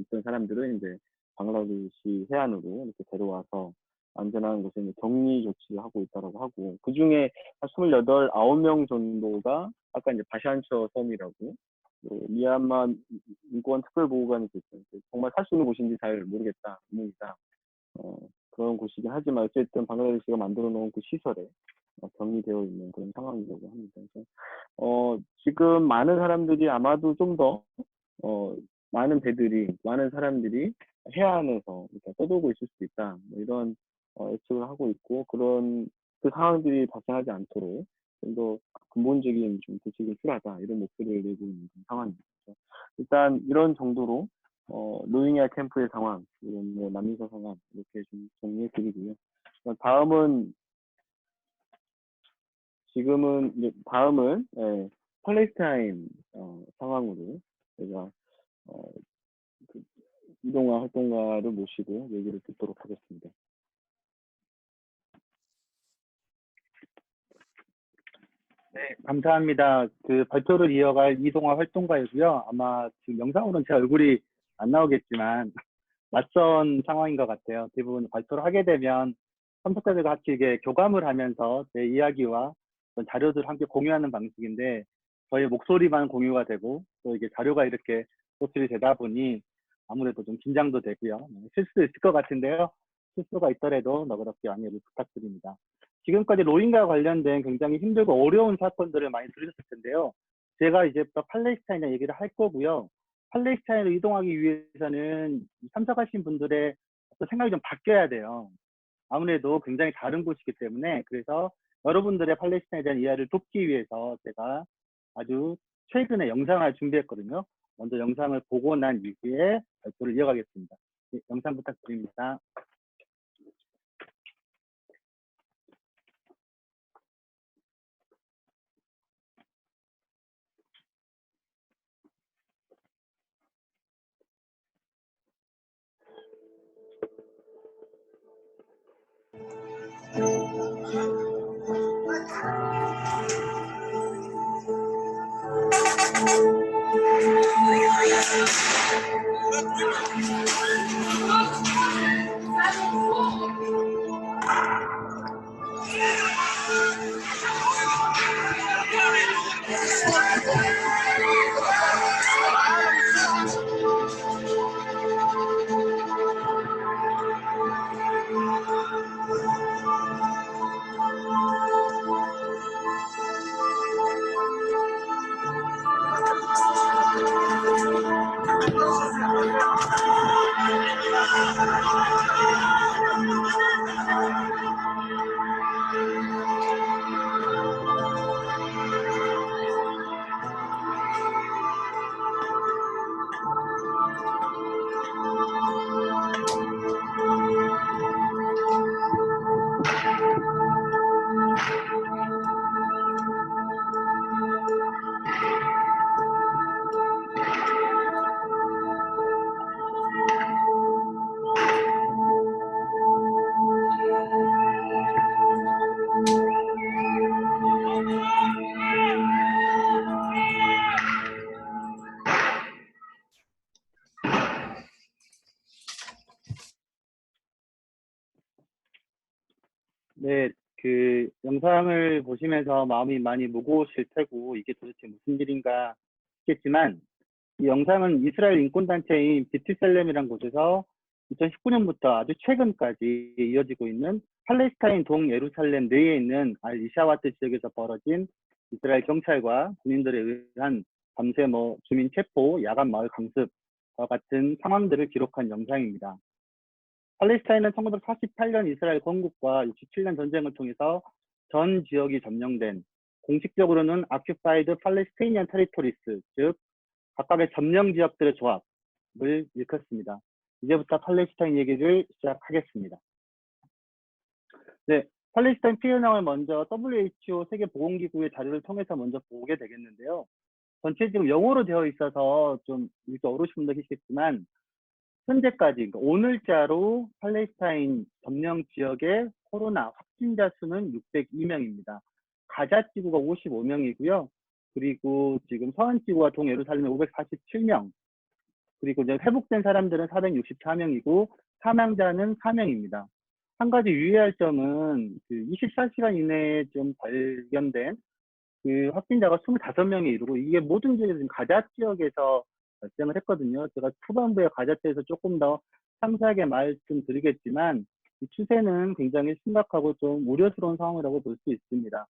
있던 사람들은 이제 방글라데시 해안으로 이렇게 데려와서 안전한 곳에 이제 격리 조치를 하고 있다라고 하고 그 중에 한 28, 9명 정도가 아까 이제 바샨처 섬이라고 미얀마 인권 특별보호관이 있어요. 정말 살 수 있는 곳인지 잘 모르겠다, 의문이다. 그런 곳이긴 하지만 어쨌든 방글라데시가 만들어 놓은 그 시설에 격리되어 있는 그런 상황이라고 합니다. 그래서 지금 많은 사람들이 아마도 좀 더 많은 사람들이 해안에서 이렇게 떠돌고 있을 수도 있다. 뭐 이런 예측을 하고 있고 그런 그 상황들이 발생하지 않도록 좀 더 근본적인 좀 대책이 필요하다 이런 목소리를 내고 있는 상황입니다. 일단 이런 정도로 로힝야 캠프의 상황, 이런 뭐 난민사 상황 이렇게 좀 정리해 드리고요. 다음은 지금은 이제 다음은 팔레스타인 상황으로 제가 어, 그 이동화 활동가를 모시고 얘기를 듣도록 하겠습니다. 네, 감사합니다. 그 발표를 이어갈 이동화 활동가이고요. 아마 지금 영상으로는 제 얼굴이 안 나오겠지만 낯선 상황인 것 같아요. 대부분 발표를 하게 되면 참석자들과 같이 이게 교감을 하면서 제 이야기와 어떤 자료들을 함께 공유하는 방식인데 저희 목소리만 공유가 되고 또 이게 자료가 이렇게 노출이 되다 보니 아무래도 좀 긴장도 되고요. 실수도 있을 것 같은데요. 실수가 있더라도 너그럽게 양해를 부탁드립니다. 지금까지 로힝과 관련된 굉장히 힘들고 어려운 사건들을 많이 들으셨을 텐데요. 제가 이제부터 팔레스타인의 얘기를 할 거고요. 팔레스타인으로 이동하기 위해서는 참석하신 분들의 어떤 생각이 좀 바뀌어야 돼요. 아무래도 굉장히 다른 곳이기 때문에 그래서 여러분들의 팔레스타인에 대한 이해를 돕기 위해서 제가 아주 최근에 영상을 준비했거든요. 먼저 영상을 보고 난 이후에 발표를 이어가겠습니다. 네, 영상 부탁드립니다. 네, 그 영상을 보시면서 마음이 많이 무거우실 테고 이게 도대체 무슨 일인가 싶겠지만 이 영상은 이스라엘 인권단체인 비틀셀렘이라는 곳에서 2019년부터 아주 최근까지 이어지고 있는 팔레스타인 동예루살렘 내에 있는 알 이샤와트 지역에서 벌어진 이스라엘 경찰과 군인들에 의한 밤새 주민 체포, 야간 마을 강습과 같은 상황들을 기록한 영상입니다. 팔레스타인은 1948년 이스라엘 건국과 67년 전쟁을 통해서 전 지역이 점령된 공식적으로는 Occupied Palestinian Territories, 즉 각각의 점령 지역들의 조합을 일컫습니다. 이제부터 팔레스타인 얘기를 시작하겠습니다. 네, 팔레스타인 피해망을 먼저 WHO 세계보건기구의 자료를 통해서 먼저 보게 되겠는데요. 전체 지금 영어로 되어 있어서 좀 이렇게 어려우신 분도 계시겠지만 현재까지 그러니까 오늘자로 팔레스타인 점령 지역의 코로나 확진자 수는 602명입니다. 가자 지구가 55명이고요. 그리고 지금 서한 지구와 동예루살렘에 547명, 그리고 이제 회복된 사람들은 464명이고 사망자는 4명입니다. 한 가지 유의할 점은 그 24시간 이내에 좀 발견된 그 확진자가 25명에 이르고 이게 모든 지역에서 지금 가자 지역에서 발생을 했거든요. 제가 후반부에 가자지에서 조금 더 상세하게 말씀드리겠지만 이 추세는 굉장히 심각하고 좀 우려스러운 상황이라고 볼 수 있습니다.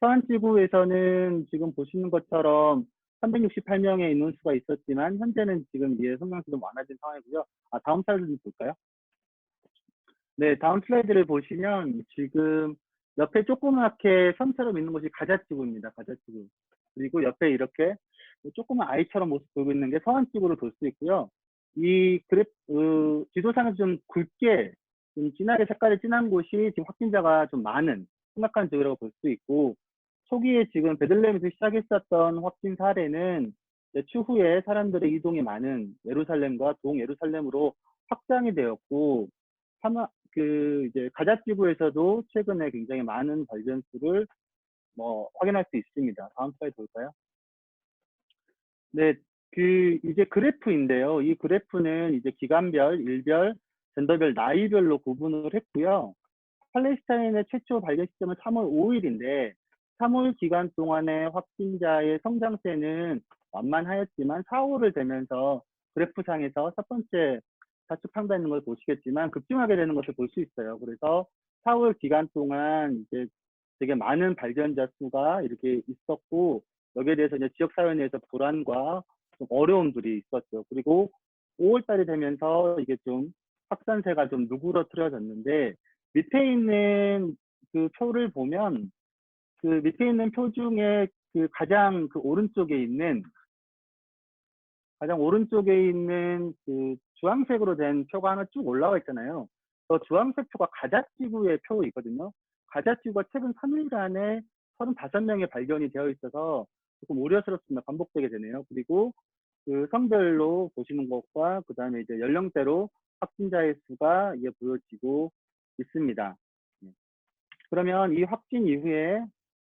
서한지구에서는 지금 보시는 것처럼 368명의 인원수가 있었지만 현재는 지금 이에 성장세 좀 많아진 상황이고요. 다음 슬라이드 좀 볼까요? 네, 다음 슬라이드를 보시면 지금 옆에 조그맣게 섬처럼 있는 곳이 가자지구입니다. 가자지구. 그리고 옆에 이렇게 조그만 아이처럼 모습 보이고 있는 게 서한지구로 볼 수 있고요. 이 지도상에서 좀 굵게 좀 진하게 색깔이 진한 곳이 지금 확진자가 좀 많은 심각한 지역이라고 볼 수 있고 초기에 지금 베들레헴에서 시작했었던 확진 사례는 이제 추후에 사람들의 이동이 많은 예루살렘과 동예루살렘으로 확장이 되었고, 이제 가자 지구에서도 최근에 굉장히 많은 발견 수를 확인할 수 있습니다. 다음 슬라이드 볼까요? 네, 이제 그래프인데요. 이 그래프는 이제 기간별, 일별, 젠더별, 나이별로 구분을 했고요. 팔레스타인의 최초 발견 시점은 3월 5일인데 3월 기간 동안의 확진자의 성장세는 완만하였지만 4월을 되면서 그래프상에서 첫 번째 좌측 상단에 있는 걸 보시겠지만 급증하게 되는 것을 볼 수 있어요. 그래서 4월 기간 동안 이제 되게 많은 발견자 수가 이렇게 있었고, 여기에 대해서 이제 지역사회 내에서 불안과 좀 어려움들이 있었죠. 그리고 5월 달이 되면서 이게 좀 확산세가 좀 누그러뜨려졌는데, 밑에 있는 그 표를 보면 그 밑에 있는 표 중에 그 가장 오른쪽에 있는 그 주황색으로 된 표가 하나 쭉 올라와 있잖아요. 저 주황색 표가 가자 지구의 표이거든요. 가자 지구가 최근 3일간에 35명의 발견이 되어 있어서 조금 우려스럽습니다. 반복되게 되네요. 그리고 그 성별로 보시는 것과 그 다음에 이제 연령대로 확진자의 수가 이게 보여지고 있습니다. 그러면 이 확진 이후에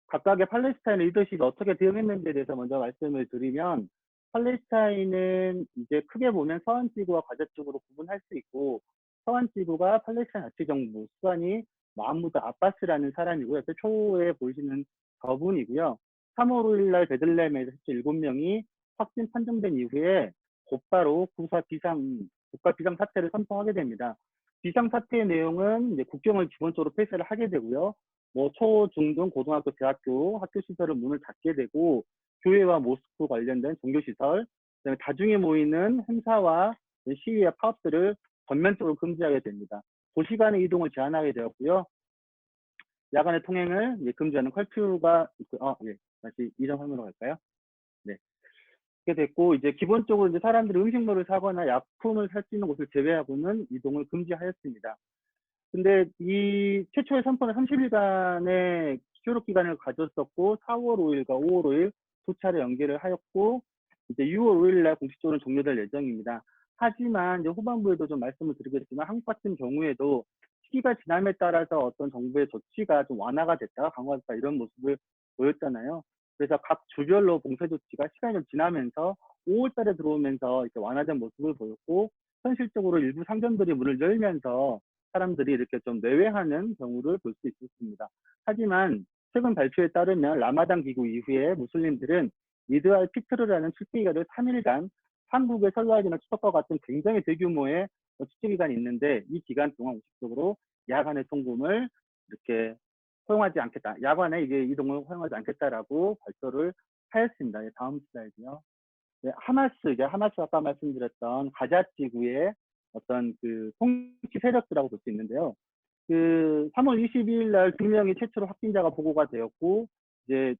각각의 팔레스타인 리더십이 어떻게 대응했는지에 대해서 먼저 말씀을 드리면, 팔레스타인은 이제 크게 보면 서한 지구와 가자 지구로 구분할 수 있고, 서한 지구가 팔레스타인 자치정부 수반이 마하무드 아바스라는 사람이고요. 그 초에 보시는 저분이고요. 3월 5일 날 베들레헴에서 7명이 확진 판정된 이후에 곧바로 국가 비상 사태를 선포하게 됩니다. 비상 사태의 내용은 이제 국경을 기본적으로 폐쇄를 하게 되고요. 초, 중, 등, 고등학교, 대학교, 학교 시설은 문을 닫게 되고, 교회와 모스크 관련된 종교시설, 그다음에 다중에 모이는 행사와 시위와 파업들을 전면적으로 금지하게 됩니다. 도시간의 이동을 제한하게 되었고요. 야간의 통행을 이제 금지하는 커퓨가 있고, 예, 다시 이전 화면으로 갈까요? 네. 이렇게 됐고, 이제 기본적으로 이제 사람들이 음식물을 사거나 약품을 살 수 있는 곳을 제외하고는 이동을 금지하였습니다. 근데 이 최초의 선포는 30일간의 휴록 기간을 가졌었고, 4월 5일과 5월 5일 두 차례 연기를 하였고, 이제 6월 5일 날 공식적으로 종료될 예정입니다. 하지만 이제 후반부에도 좀 말씀을 드리겠지만, 한국 같은 경우에도 시기가 지남에 따라서 어떤 정부의 조치가 좀 완화가 됐다가 강화됐다 이런 모습을 보였잖아요. 그래서 각 주별로 봉쇄 조치가 시간이 좀 지나면서 5월 달에 들어오면서 이렇게 완화된 모습을 보였고, 현실적으로 일부 상점들이 문을 열면서 사람들이 이렇게 좀 내외하는 경우를 볼 수 있었습니다. 하지만 최근 발표에 따르면 라마단 기구 이후에 무슬림들은 이드 알 피트르라는 축제기간을 3일간 한국의 설날이나 추석과 같은 굉장히 대규모의 축제기간이 있는데, 이 기간 동안 공식적으로 야간의 통금을 이렇게 허용하지 않겠다. 야간에 이게 이동을 허용하지 않겠다라고 발표를 하였습니다. 다음 슬라이드요. 네, 하마스 아까 말씀드렸던 가자 지구의 어떤 그 통치 세력들이라고 볼 수 있는데요. 그 3월 22일 날 2명이 최초로 확진자가 보고가 되었고, 이제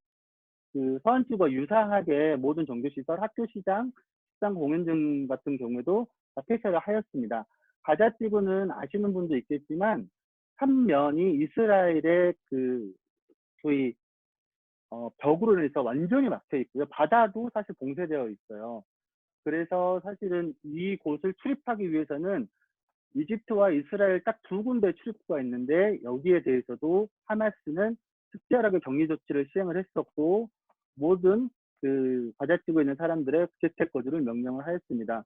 그 서한 지구와 유사하게 모든 종교시설, 학교, 시장, 식당, 공연장 같은 경우에도 다 폐쇄를 하였습니다. 가자 지구는 아시는 분도 있겠지만 삼면이 이스라엘의 그 소위 벽으로 인해서 완전히 막혀 있고요. 바다도 사실 봉쇄되어 있어요. 그래서 사실은 이곳을 출입하기 위해서는 이집트와 이스라엘 딱 두 군데 출입구가 있는데, 여기에 대해서도 하마스는 특별하게 격리 조치를 시행을 했었고, 모든 그 가자 지구에 있는 사람들의 재택 거주를 명령을 하였습니다.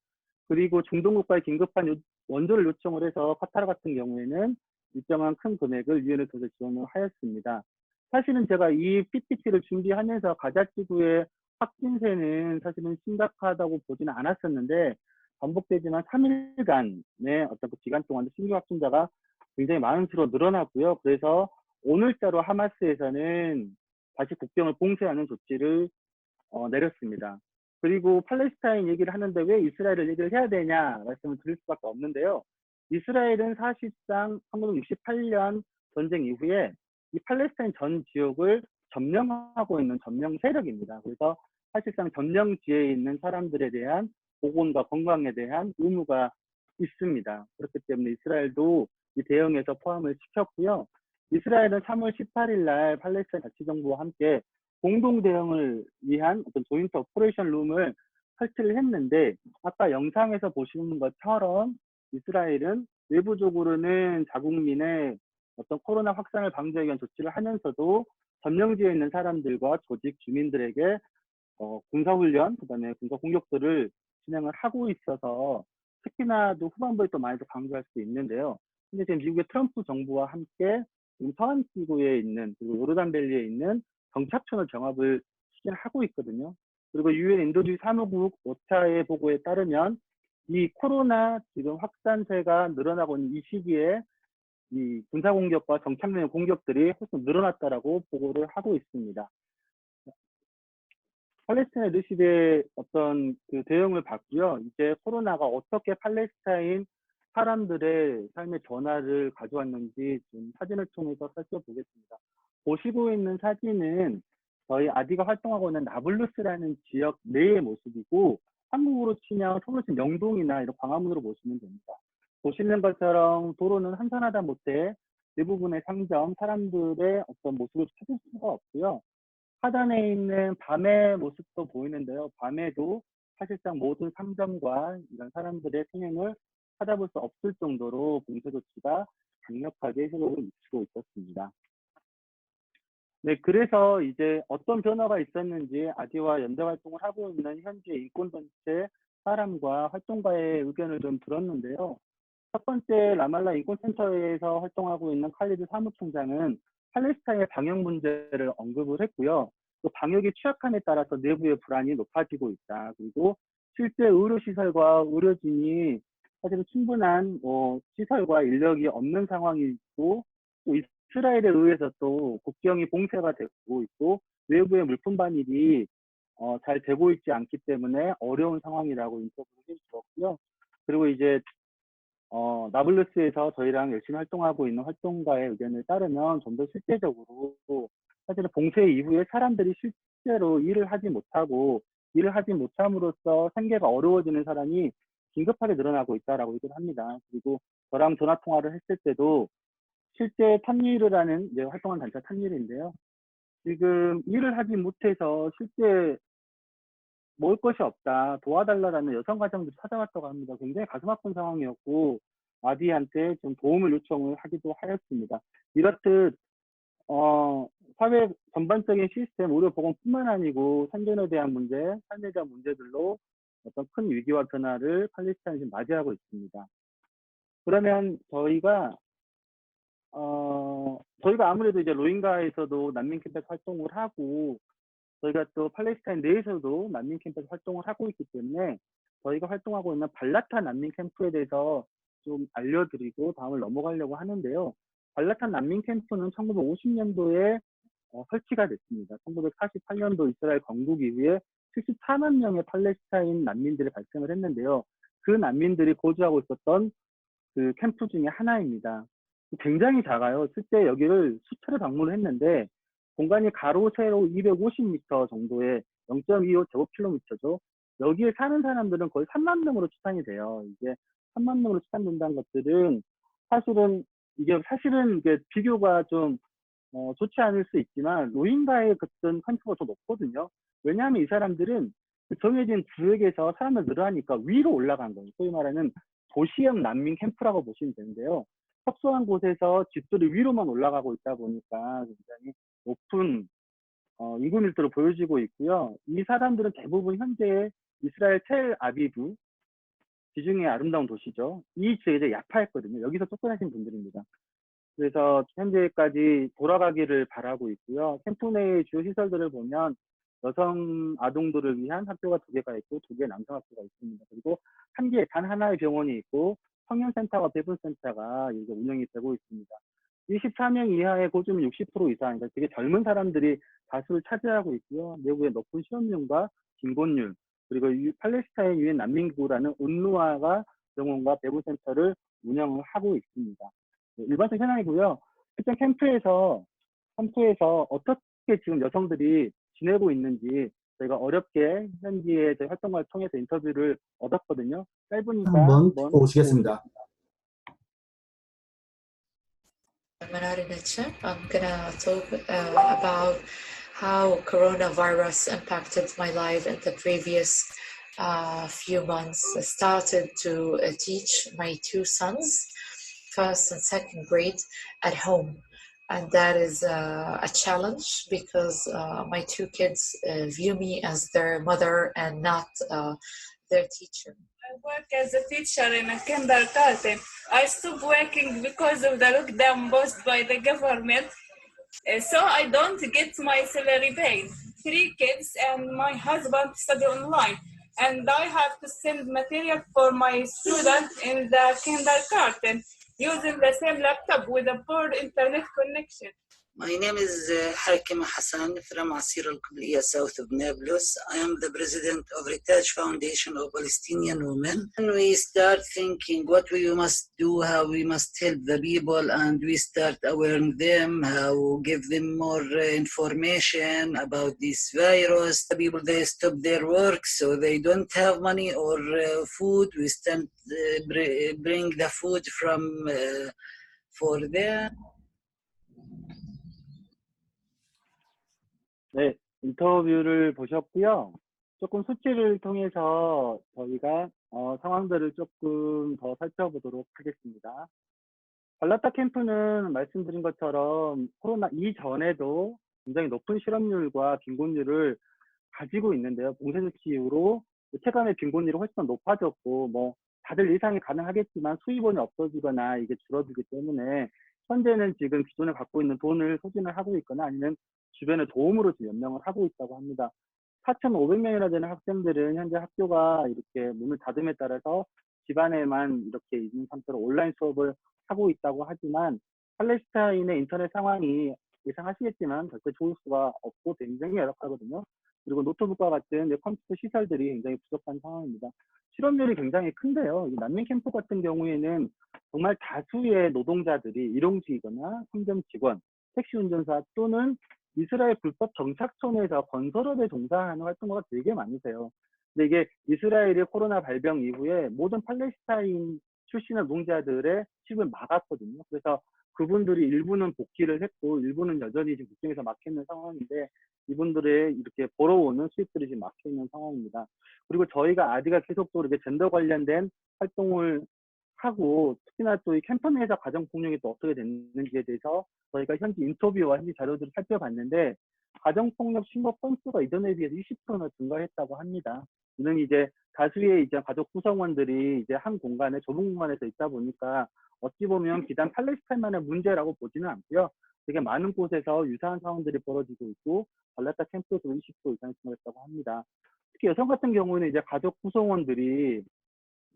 그리고 중동 국가에 긴급한 원조를 요청을 해서 카타르 같은 경우에는 일정한 큰 금액을 유엔을 통해서 지원을 하였습니다. 사실은 제가 이 PPT를 준비하면서 가자 지구의 확진세는 사실은 심각하다고 보지는 않았었는데, 반복되지만 3일간의 어떤 그 기간 동안 신규 확진자가 굉장히 많은 수로 늘어났고요. 그래서 오늘자로 하마스에서는 다시 국경을 봉쇄하는 조치를 내렸습니다. 그리고 팔레스타인 얘기를 하는데 왜 이스라엘을 얘기를 해야 되냐 말씀을 드릴 수밖에 없는데요. 이스라엘은 사실상 1968년 전쟁 이후에 이 팔레스타인 전 지역을 점령하고 있는 점령 세력입니다. 그래서 사실상 점령지에 있는 사람들에 대한 보건과 건강에 대한 의무가 있습니다. 그렇기 때문에 이스라엘도 이 대응에서 포함을 시켰고요. 이스라엘은 3월 18일 날 팔레스타인 자치정부와 함께 공동 대응을 위한 어떤 조인트 오퍼레이션 룸을 설치를 했는데, 아까 영상에서 보시는 것처럼 이스라엘은 외부적으로는 자국민의 어떤 코로나 확산을 방지하기 위한 조치를 하면서도 점령지에 있는 사람들과 조직 주민들에게 군사훈련, 그다음에 군사 공격들을 진행을 하고 있어서 특히나 또 후반부에 또 많이 더 강조할 수 있는데요. 근데 지금 미국의 트럼프 정부와 함께 지금 서한 지구에 있는, 그리고 요르단밸리에 있는 정착촌을 정합을 추진하고 있거든요. 그리고 유엔 인도주의 사무국 오차의 보고에 따르면 이 코로나 지금 확산세가 늘어나고 있는 이 시기에 이 군사 공격과 정착민의 공격들이 훨씬 늘어났다라고 보고를 하고 있습니다. 팔레스타인 리더십의 어떤 그 대응을 봤고요. 이제 코로나가 어떻게 팔레스타인 사람들의 삶의 변화를 가져왔는지 좀 사진을 통해서 살펴보겠습니다. 보시고 있는 사진은 저희 아디가 활동하고 있는 나블루스라는 지역 내의 모습이고, 한국으로 치면 서울로 치면 명동이나 이런 광화문으로 보시면 됩니다. 보시는 것처럼 도로는 한산하다 못해 대부분의 상점, 사람들의 어떤 모습을 찾을 수가 없고요. 하단에 있는 밤의 모습도 보이는데요. 밤에도 사실상 모든 상점과 이런 사람들의 생행을 찾아볼 수 없을 정도로 봉쇄 조치가 강력하게 효력을 미치고 있었습니다. 네, 그래서 이제 어떤 변화가 있었는지 아디와 연대 활동을 하고 있는 현재 인권단체 사람과 활동가의 의견을 좀 들었는데요. 첫 번째, 라말라 인권센터에서 활동하고 있는 칼리드 사무총장은 팔레스타인의 방역 문제를 언급을 했고요. 또 방역이 취약함에 따라서 내부의 불안이 높아지고 있다. 그리고 실제 의료시설과 의료진이 사실은 충분한 시설과 인력이 없는 상황이고, 또 이스라엘에 의해서 또 국경이 봉쇄가 되고 있고, 외부의 물품 반입이 잘 되고 있지 않기 때문에 어려운 상황이라고 인터뷰를 해주었고요. 그리고 이제 나블루스에서 저희랑 열심히 활동하고 있는 활동가의 의견을 따르면 좀 더 실제적으로 사실은 봉쇄 이후에 사람들이 실제로 일을 하지 못하고 일을 하지 못함으로써 생계가 어려워지는 사람이 긴급하게 늘어나고 있다라고 얘기를 합니다. 그리고 저랑 전화 통화를 했을 때도 실제 탐유르라는 이제 활동한 단체 탐유르인데요. 지금 일을 하지 못해서 실제 먹을 것이 없다, 도와달라라는 여성 가정들이 찾아왔다고 합니다. 굉장히 가슴 아픈 상황이었고, 아디한테 좀 도움을 요청을 하기도 하였습니다. 이렇듯 사회 전반적인 시스템, 의료보건뿐만 아니고 생존에 대한 문제, 삶에 대한 문제들로 어떤 큰 위기와 변화를 팔레스타인이 지금 맞이하고 있습니다. 그러면 저희가 아무래도 이제 로힝가에서도 난민 캠페인 활동을 하고, 저희가 또 팔레스타인 내에서도 난민 캠프에서 활동을 하고 있기 때문에 저희가 활동하고 있는 발라타 난민 캠프에 대해서 좀 알려드리고 다음을 넘어가려고 하는데요. 발라타 난민 캠프는 1950년도에 설치가 됐습니다. 1948년도 이스라엘 건국 이후에 74만 명의 팔레스타인 난민들이 발생을 했는데요. 그 난민들이 거주하고 있었던 그 캠프 중에 하나입니다. 굉장히 작아요. 실제 여기를 수차례 방문을 했는데 공간이 가로 세로 250m 정도의 0.25 제곱킬로미터죠. 여기에 사는 사람들은 거의 3만 명으로 추산이 돼요. 이게 3만 명으로 추산된다는 것들은 사실은 이게 비교가 좀 좋지 않을 수 있지만 로힝가의 어떤 컨트가 더 높거든요. 왜냐하면 이 사람들은 그 정해진 구역에서 사람들 늘어나니까 위로 올라간 거예요. 소위 말하는 도시형 난민 캠프라고 보시면 되는데요. 협소한 곳에서 집들이 위로만 올라가고 있다 보니까 굉장히 높은 인구 밀도를 보여주고 있고요. 이 사람들은 대부분 현재 이스라엘 텔 아비브, 지중해 아름다운 도시죠. 이 지역에 야파했거든요. 여기서 쫓겨나신 분들입니다. 그래서 현재까지 돌아가기를 바라고 있고요. 캠프 내의 주요 시설들을 보면 여성 아동들을 위한 학교가 2개가 있고 2개의 남성 학교가 있습니다. 그리고 단 하나의 병원이 있고 청년센터와 배분센터가 이제 운영이 되고 있습니다. 24명 이하의 고주민 60% 이상, 그러니까 되게 젊은 사람들이 다수를 차지하고 있고요. 내부에 높은 실업률과 빈곤율, 그리고 팔레스타인 유엔 난민기구라는 운루아가 병원과 배분센터를 운영을 하고 있습니다. 일반적 현황이고요. 실제 캠프에서 어떻게 지금 여성들이 지내고 있는지 저희가 어렵게 현지의 저희 활동가를 통해서 인터뷰를 얻었거든요. 짧으니까
한번 듣고 오시겠습니다.
Manari Nature. I'm gonna talk about
how coronavirus impacted my life in the previous few months. I started to teach my two sons, first and second grade, at home. And that is a challenge because my two kids view me as their mother and not their teacher.
I work as a teacher in a kindergarten. I stopped working because of the lockdown imposed by the government, so I don't get my salary paid. 3 kids and my husband study online, and I have to send material for my students in the kindergarten using the same laptop with a poor internet connection.
My name is Hakim Hassan from Asir al-Qabliya, south of Nablus. I am the president of Ritaj Foundation of Palestinian Women. And we start thinking what we must do, how we must help the people, and we start awareing them, how give them more information about this virus. The people, they stop their work, so they don't have money or food. We start bring the food from for them.
네, 인터뷰를 보셨고요. 조금 수치를 통해서 저희가 상황들을 조금 더 살펴보도록 하겠습니다. 발라타 캠프는 말씀드린 것처럼 코로나 이전에도 굉장히 높은 실업률과 빈곤율을 가지고 있는데요. 봉쇄조치 이후로 체감의 빈곤율이 훨씬 더 높아졌고, 뭐 다들 예상이 가능하겠지만 수입원이 없어지거나 이게 줄어들기 때문에 현재는 지금 기존에 갖고 있는 돈을 소진을 하고 있거나 아니면 주변에 도움으로 지금 연명을 하고 있다고 합니다. 4,500명이나 되는 학생들은 현재 학교가 이렇게 문을 닫음에 따라서 집안에만 이렇게 있는 상태로 온라인 수업을 하고 있다고 하지만 팔레스타인의 인터넷 상황이 예상하시겠지만 절대 좋을 수가 없고 굉장히 열악하거든요. 그리고 노트북과 같은 컴퓨터 시설들이 굉장히 부족한 상황입니다. 실업률이 굉장히 큰데요. 난민 캠프 같은 경우에는 정말 다수의 노동자들이 일용직이거나 상점 직원, 택시 운전사 또는 이스라엘 불법 정착촌에서 건설업에 종사하는 활동가가 되게 많으세요. 근데 이게 이스라엘이 코로나 발병 이후에 모든 팔레스타인 출신의 노동자들의 취업을 막았거든요. 그래서 그분들이 일부는 복귀를 했고 일부는 여전히 지금 국경에서 막혀 있는 상황인데 이분들의 이렇게 벌어오는 수입들이 지금 막혀 있는 상황입니다. 그리고 저희가 아디가 계속적으로 이렇게 젠더 관련된 활동을 하고 특히나 또 이 캠프 내에서 가정폭력이 또 어떻게 됐는지에 대해서 저희가 현지 인터뷰와 현지 자료들을 살펴봤는데 가정폭력 신고 건수가 이전에 비해서 20%나 증가했다고 합니다. 이는 이제 다수의 이제 가족 구성원들이 이제 한 공간에 좁은 공간에서 있다 보니까 어찌 보면 비단 팔레스타인만의 문제라고 보지는 않고요. 되게 많은 곳에서 유사한 상황들이 벌어지고 있고 발라타 캠프에서 20% 이상 증가했다고 합니다. 특히 여성 같은 경우는 이제 가족 구성원들이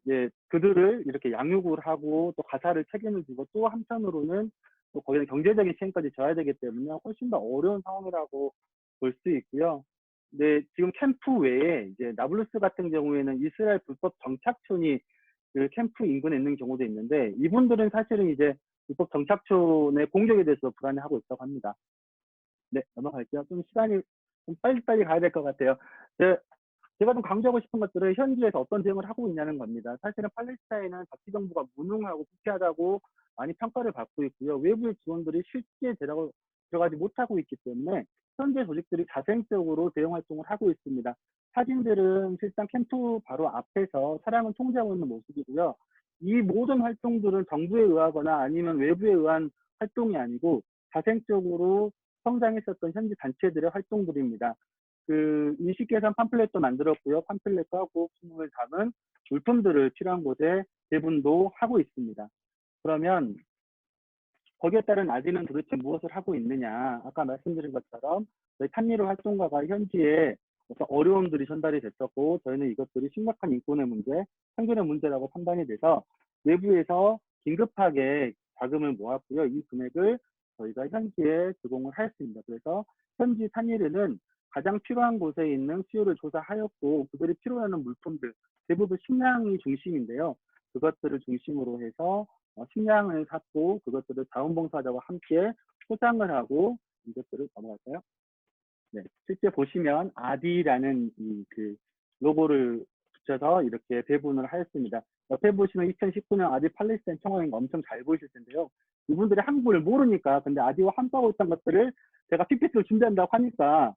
이제 그들을 이렇게 양육을 하고 또 가사를 책임을 지고 또 한편으로는 또 거기는 경제적인 시행까지 져야 되기 때문에 훨씬 더 어려운 상황이라고 볼 수 있고요. 근데 지금 캠프 외에 이제 나블루스 같은 경우에는 이스라엘 불법 정착촌이 그 캠프 인근에 있는 경우도 있는데 이분들은 사실은 이제 불법 정착촌의 공격에 대해서 불안해하고 있다고 합니다. 네, 넘어갈게요. 좀 시간이 좀 빨리빨리 가야 될 것 같아요. 제가 좀 강조하고 싶은 것들은 현지에서 어떤 대응을 하고 있냐는 겁니다. 사실은 팔레스타인은 자치정부가 무능하고 부패하다고 많이 평가를 받고 있고요. 외부의 지원들이 실제 들어가지 못하고 있기 때문에 현재 조직들이 자생적으로 대응 활동을 하고 있습니다. 사진들은 실상 캠프 바로 앞에서 차량을 통제하고 있는 모습이고요. 이 모든 활동들은 정부에 의하거나 아니면 외부에 의한 활동이 아니고 자생적으로 성장했었던 현지 단체들의 활동들입니다. 그 인식개선 팜플렛도 만들었고요. 팜플렛과 구호품을 담은 물품들을 필요한 곳에 배분도 하고 있습니다. 그러면 거기에 따른 아디는 도대체 무엇을 하고 있느냐? 아까 말씀드린 것처럼 저희 탄미르 활동가가 현지에 어떤 어려움들이 전달이 됐었고 저희는 이것들이 심각한 인권의 문제, 생존의 문제라고 판단이 돼서 외부에서 긴급하게 자금을 모았고요. 이 금액을 저희가 현지에 제공을 하였습니다. 그래서 현지 탄미르는 가장 필요한 곳에 있는 수요를 조사하였고 그들이 필요하는 물품들 대부분 식량이 중심인데요. 그것들을 중심으로 해서 식량을 샀고 그것들을 자원봉사자와 함께 포장을 하고 이것들을 넘어갈까요? 네, 실제 보시면 아디라는 그 로고를 붙여서 이렇게 배분을 하였습니다.
옆에 보시면 2019년 아디 팔레스타인 청와대가 엄청 잘 보이실 텐데요. 이분들이 한국을 모르니까 근데 아디와 함께하고 있던 것들을 제가 PPT를 준비한다고 하니까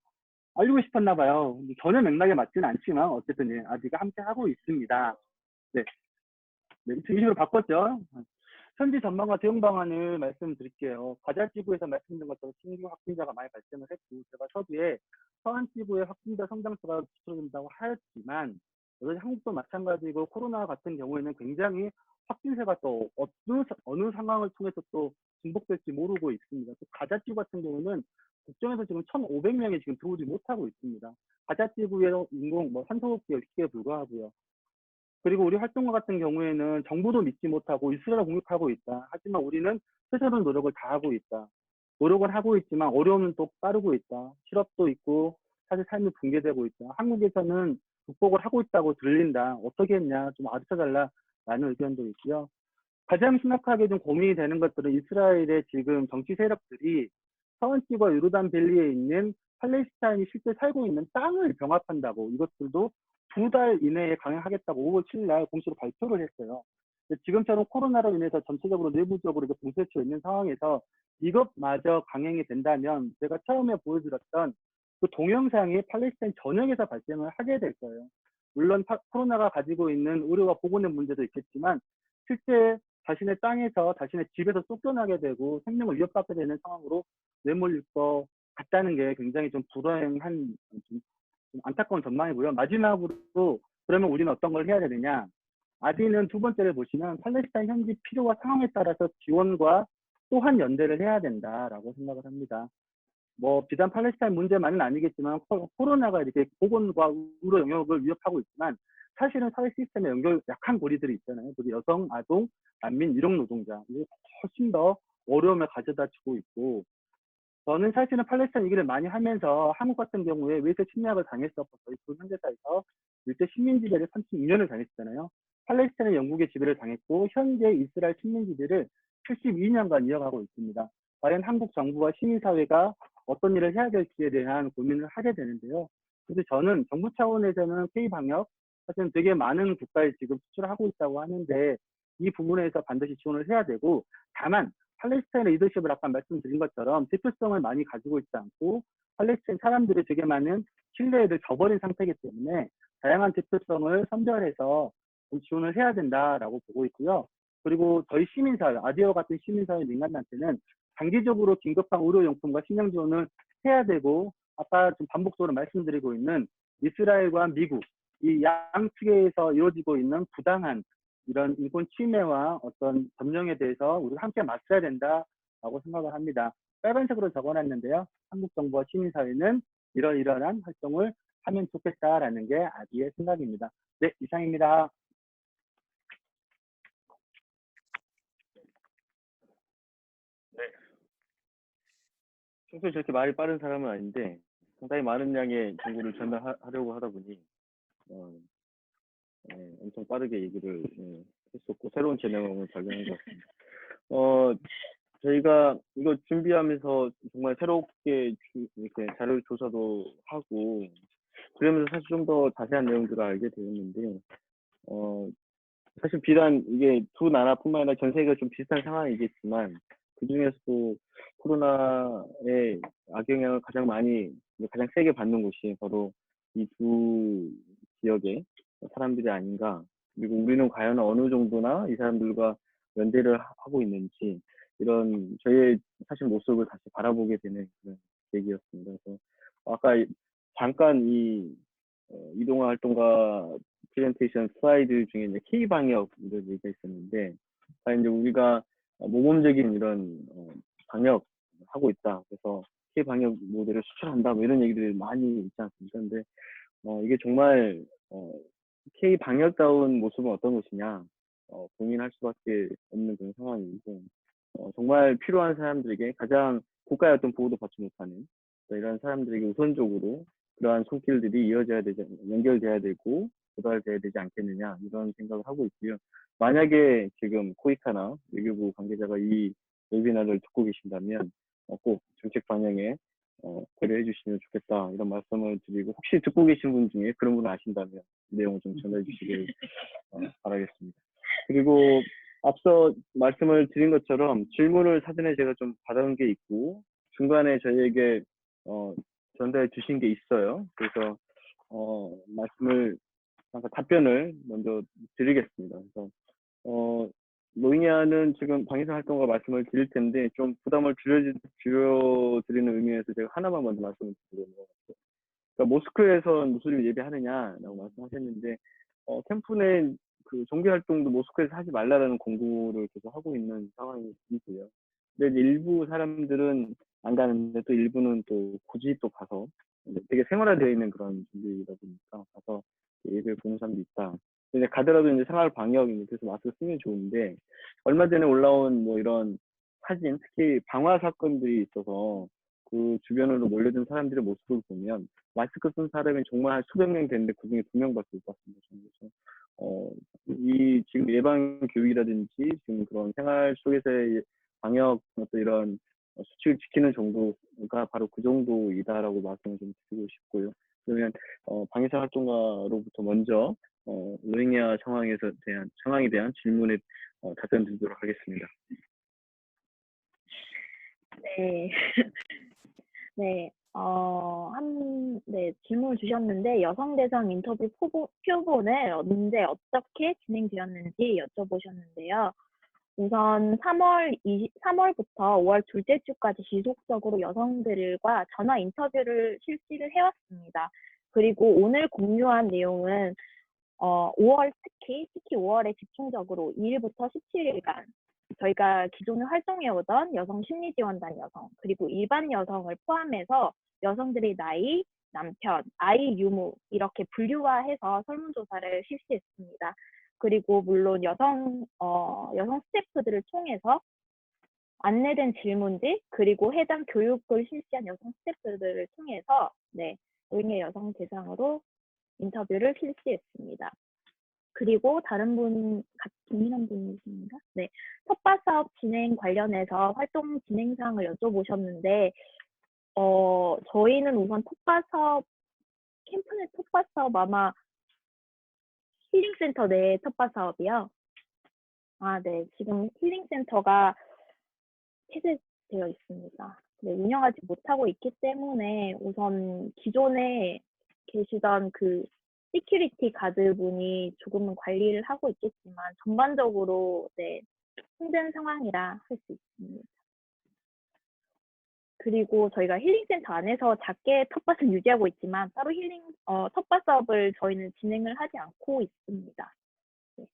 알고 싶었나 봐요. 전혀 맥락에 맞지는 않지만 어쨌든 예, 아디가 함께 하고 있습니다. 네, 네, 중심으로 바꿨죠. 현지 전망과 대응 방안을 말씀드릴게요. 가자지구에서 말씀드린 것처럼 신규 확진자가 많이 발생을 했고, 제가 서두에 서안지구의 확진자 성장세가 줄어든다고 하였지만, 여전히 한국도 마찬가지고 코로나 같은 경우에는 굉장히 확진세가 또 어느 상황을 통해서 또 중복될지 모르고 있습니다. 또 가자지구 같은 경우는 국정에서 지금 1,500명이 지금 들어오지 못하고 있습니다. 가자지구의 인공 산소호흡기가 위기에 불과하고요. 그리고 우리 활동가 같은 경우에는 정부도 믿지 못하고 이스라엘을 공격하고 있다. 하지만 우리는 스스로 노력을 다하고 있다. 노력을 하고 있지만 어려움은 또 따르고 있다. 실업도 있고 사실 삶이 붕괴되고 있다. 한국에서는 극복을 하고 있다고 들린다. 어떻게 했냐 좀 알려달라라는 의견도 있고요. 가장 심각하게 좀 고민이 되는 것들은 이스라엘의 지금 정치 세력들이 서원지구와 요르단밸리에 있는 팔레스타인이 실제 살고 있는 땅을 병합한다고 이것들도 2달 이내에 강행하겠다고 5월 7일 날 공식으로 발표를 했어요. 지금처럼 코로나로 인해서 전체적으로 내부적으로 봉쇄되어 있는 상황에서 이것마저 강행이 된다면 제가 처음에 보여드렸던 그 동영상이 팔레스타인 전역에서 발생을 하게 될 거예요. 물론 코로나가 가지고 있는 의료와 보건의 문제도 있겠지만 실제 자신의 땅에서 자신의 집에서 쫓겨나게 되고 생명을 위협받게 되는 상황으로 내몰릴 것 같다는 게 굉장히 좀 불행한 좀 안타까운 전망이고요. 마지막으로 그러면 우리는 어떤 걸 해야 되느냐? 아디는 두 번째를 보시면 팔레스타인 현지 필요와 상황에 따라서 지원과 또한 연대를 해야 된다라고 생각을 합니다. 뭐 비단 팔레스타인 문제만은 아니겠지만 코로나가 이렇게 보건과 의료 영역을 위협하고 있지만 사실은 사회 시스템에 연결 약한 고리들이 있잖아요. 그리고 여성, 아동, 난민, 일용 노동자 이게 훨씬 더 어려움을 가져다 주고 있고 저는 사실은 팔레스타인 얘기를 많이 하면서 한국 같은 경우에 외세 침략을 당했었고 저희 그 현대사에서 일제 식민지배를 32년을 당했잖아요. 팔레스타인은 영국의 지배를 당했고 현재 이스라엘 식민지배를 72년간 이어가고 있습니다. 과연 한국 정부와 시민사회가 어떤 일을 해야 될지에 대한 고민을 하게 되는데요. 그래서 저는 정부 차원에서는 K방역 사실은 되게 많은 국가에 지금 수출하고 있다고 하는데 이 부분에서 반드시 지원을 해야 되고 다만 팔레스타인의 리더십을 아까 말씀드린 것처럼 대표성을 많이 가지고 있지 않고 팔레스타인 사람들이 되게 많은 신뢰를 저버린 상태이기 때문에 다양한 대표성을 선별해서 좀 지원을 해야 된다라고 보고 있고요. 그리고 저희 시민사회, 아디오 같은 시민사회 민간단체는 장기적으로 긴급한 의료용품과 식량 지원을 해야 되고 아까 좀 반복적으로 말씀드리고 있는 이스라엘과 미국 이 양측에서 이루어지고 있는 부당한 이런 인권 침해와 어떤 점령에 대해서 우리가 함께 맞서야 된다라고 생각을 합니다. 빨간색으로 적어놨는데요. 한국 정부와 시민사회는 이러이러한 활동을 하면 좋겠다라는 게 아디의 생각입니다. 네, 이상입니다.
네. 평소에 저렇게 말이 빠른 사람은 아닌데 상당히 많은 양의 정보를 전달하려고 하다 보니 엄청 빠르게 얘기를 했었고 새로운 재능을 발견한 것 같습니다. 저희가 이거 준비하면서 정말 새롭게 이렇게 자료 조사도 하고 그러면서 사실 좀 더 자세한 내용들을 알게 되었는데 사실 비단 이게 두 나라뿐만 아니라 전 세계가 좀 비슷한 상황이겠지만 그 중에서도 코로나의 악영향을 가장 세게 받는 곳이 바로 이 두 지역의 사람들이 아닌가. 그리고 우리는 과연 어느 정도나 이 사람들과 연대를 하고 있는지 이런 저희의 사실 모습을 다시 바라보게 되는 그런 계기였습니다. 그래서 아까 잠깐 이동화 활동가 프레젠테이션 슬라이드 중에 이제 K 방역 이런 얘기가 있었는데, 이제 우리가 모범적인 이런 방역 하고 있다. 그래서 K 방역 모델을 수출한다. 뭐 이런 얘기들이 많이 있지 않습니까? 근데 이게 정말 K 방역다운 모습은 어떤 것이냐 고민할 수밖에 없는 그런 상황이고, 정말 필요한 사람들에게 가장 국가의 어떤 보호도 받지 못하는 이런 사람들에게 우선적으로 그러한 손길들이 연결돼야 되고 도달돼야 되지 않겠느냐 이런 생각을 하고 있고요. 만약에 지금 코이카나 외교부 관계자가 이 웨비나를 듣고 계신다면 꼭 정책 방향에 고려해 주시면 좋겠다 이런 말씀을 드리고, 혹시 듣고 계신 분 중에 그런 분을 아신다면 내용을 좀 전해 주시길 바라겠습니다. 그리고 앞서 말씀을 드린 것처럼 질문을 사전에 제가 좀 받아온 게 있고 중간에 저희에게 전달해 주신 게 있어요. 그래서 말씀을 잠깐 답변을 먼저 드리겠습니다. 그래서 로힝야는 지금 방위사 활동가 말씀을 드릴 텐데 좀 부담을 줄여드리는 의미에서 제가 하나만 먼저 말씀을 드리는 것 같아요. 그러니까 모스크에서 무술을 예배하느냐라고 말씀하셨는데 캠프 내 그 종교 활동도 모스크에서 하지 말라라는 공고를 계속 하고 있는 상황이고요. 근데 이제 일부 사람들은 안 가는데 또 일부는 또 굳이 또 가서 되게 생활화되어 있는 그런 준비이다 보니까 가서 예배를 보는 사람도 있다. 근데 가더라도 이제 생활 방역이 그래서 마스크 쓰면 좋은데 얼마 전에 올라온 뭐 이런 사진, 특히 방화 사건들이 있어서 그 주변으로 몰려든 사람들의 모습을 보면 마스크 쓴 사람이 정말 한 수백 명 됐는데 그 중에 2명밖에 못 봤습니다. 그래서 이 지금 예방 교육이라든지 지금 그런 생활 속에서의 방역 어떤 이런 수칙을 지키는 정도가 바로 그 정도이다라고 말씀을 좀 드리고 싶고요. 그러면 방위사 활동가로부터 먼저 로힝야 상황에 대한 질문에 답변 드리도록 하겠습니다.
네. 네, 네, 질문을 주셨는데, 여성 대상 인터뷰 표본을 언제 어떻게 진행되었는지 여쭤보셨는데요. 우선 3월부터 5월 둘째 주까지 지속적으로 여성들과 전화 인터뷰를 실시를 해왔습니다. 그리고 오늘 공유한 내용은 5월 특히 5월에 집중적으로 2일부터 17일간 저희가 기존에 활동해오던 여성 심리지원단 여성 그리고 일반 여성을 포함해서 여성들의 나이, 남편, 아이 유무 이렇게 분류화해서 설문조사를 실시했습니다. 그리고 물론 여성 스태프들을 통해서 안내된 질문지 그리고 해당 교육을 실시한 여성 스태프들을 통해서 로힝야 여성 대상으로 인터뷰를 실시했습니다. 그리고 다른 동일한 분이신가? 네, 텃밭 사업 진행 관련해서 활동 진행 사항을 여쭤보셨는데, 저희는 우선 텃밭 사업, 캠프 내 텃밭 사업 아마 힐링센터 내 텃밭 사업이요. 네, 지금 힐링센터가 폐쇄되어 있습니다. 네, 운영하지 못하고 있기 때문에 우선 기존에 계시던 그 시큐리티 가드 분이 조금은 관리를 하고 있겠지만 전반적으로 힘든 상황이라 할 수 있습니다. 그리고 저희가 힐링센터 안에서 작게 텃밭을 유지하고 있지만 따로 텃밭 사업을 저희는 진행을 하지 않고 있습니다. 네.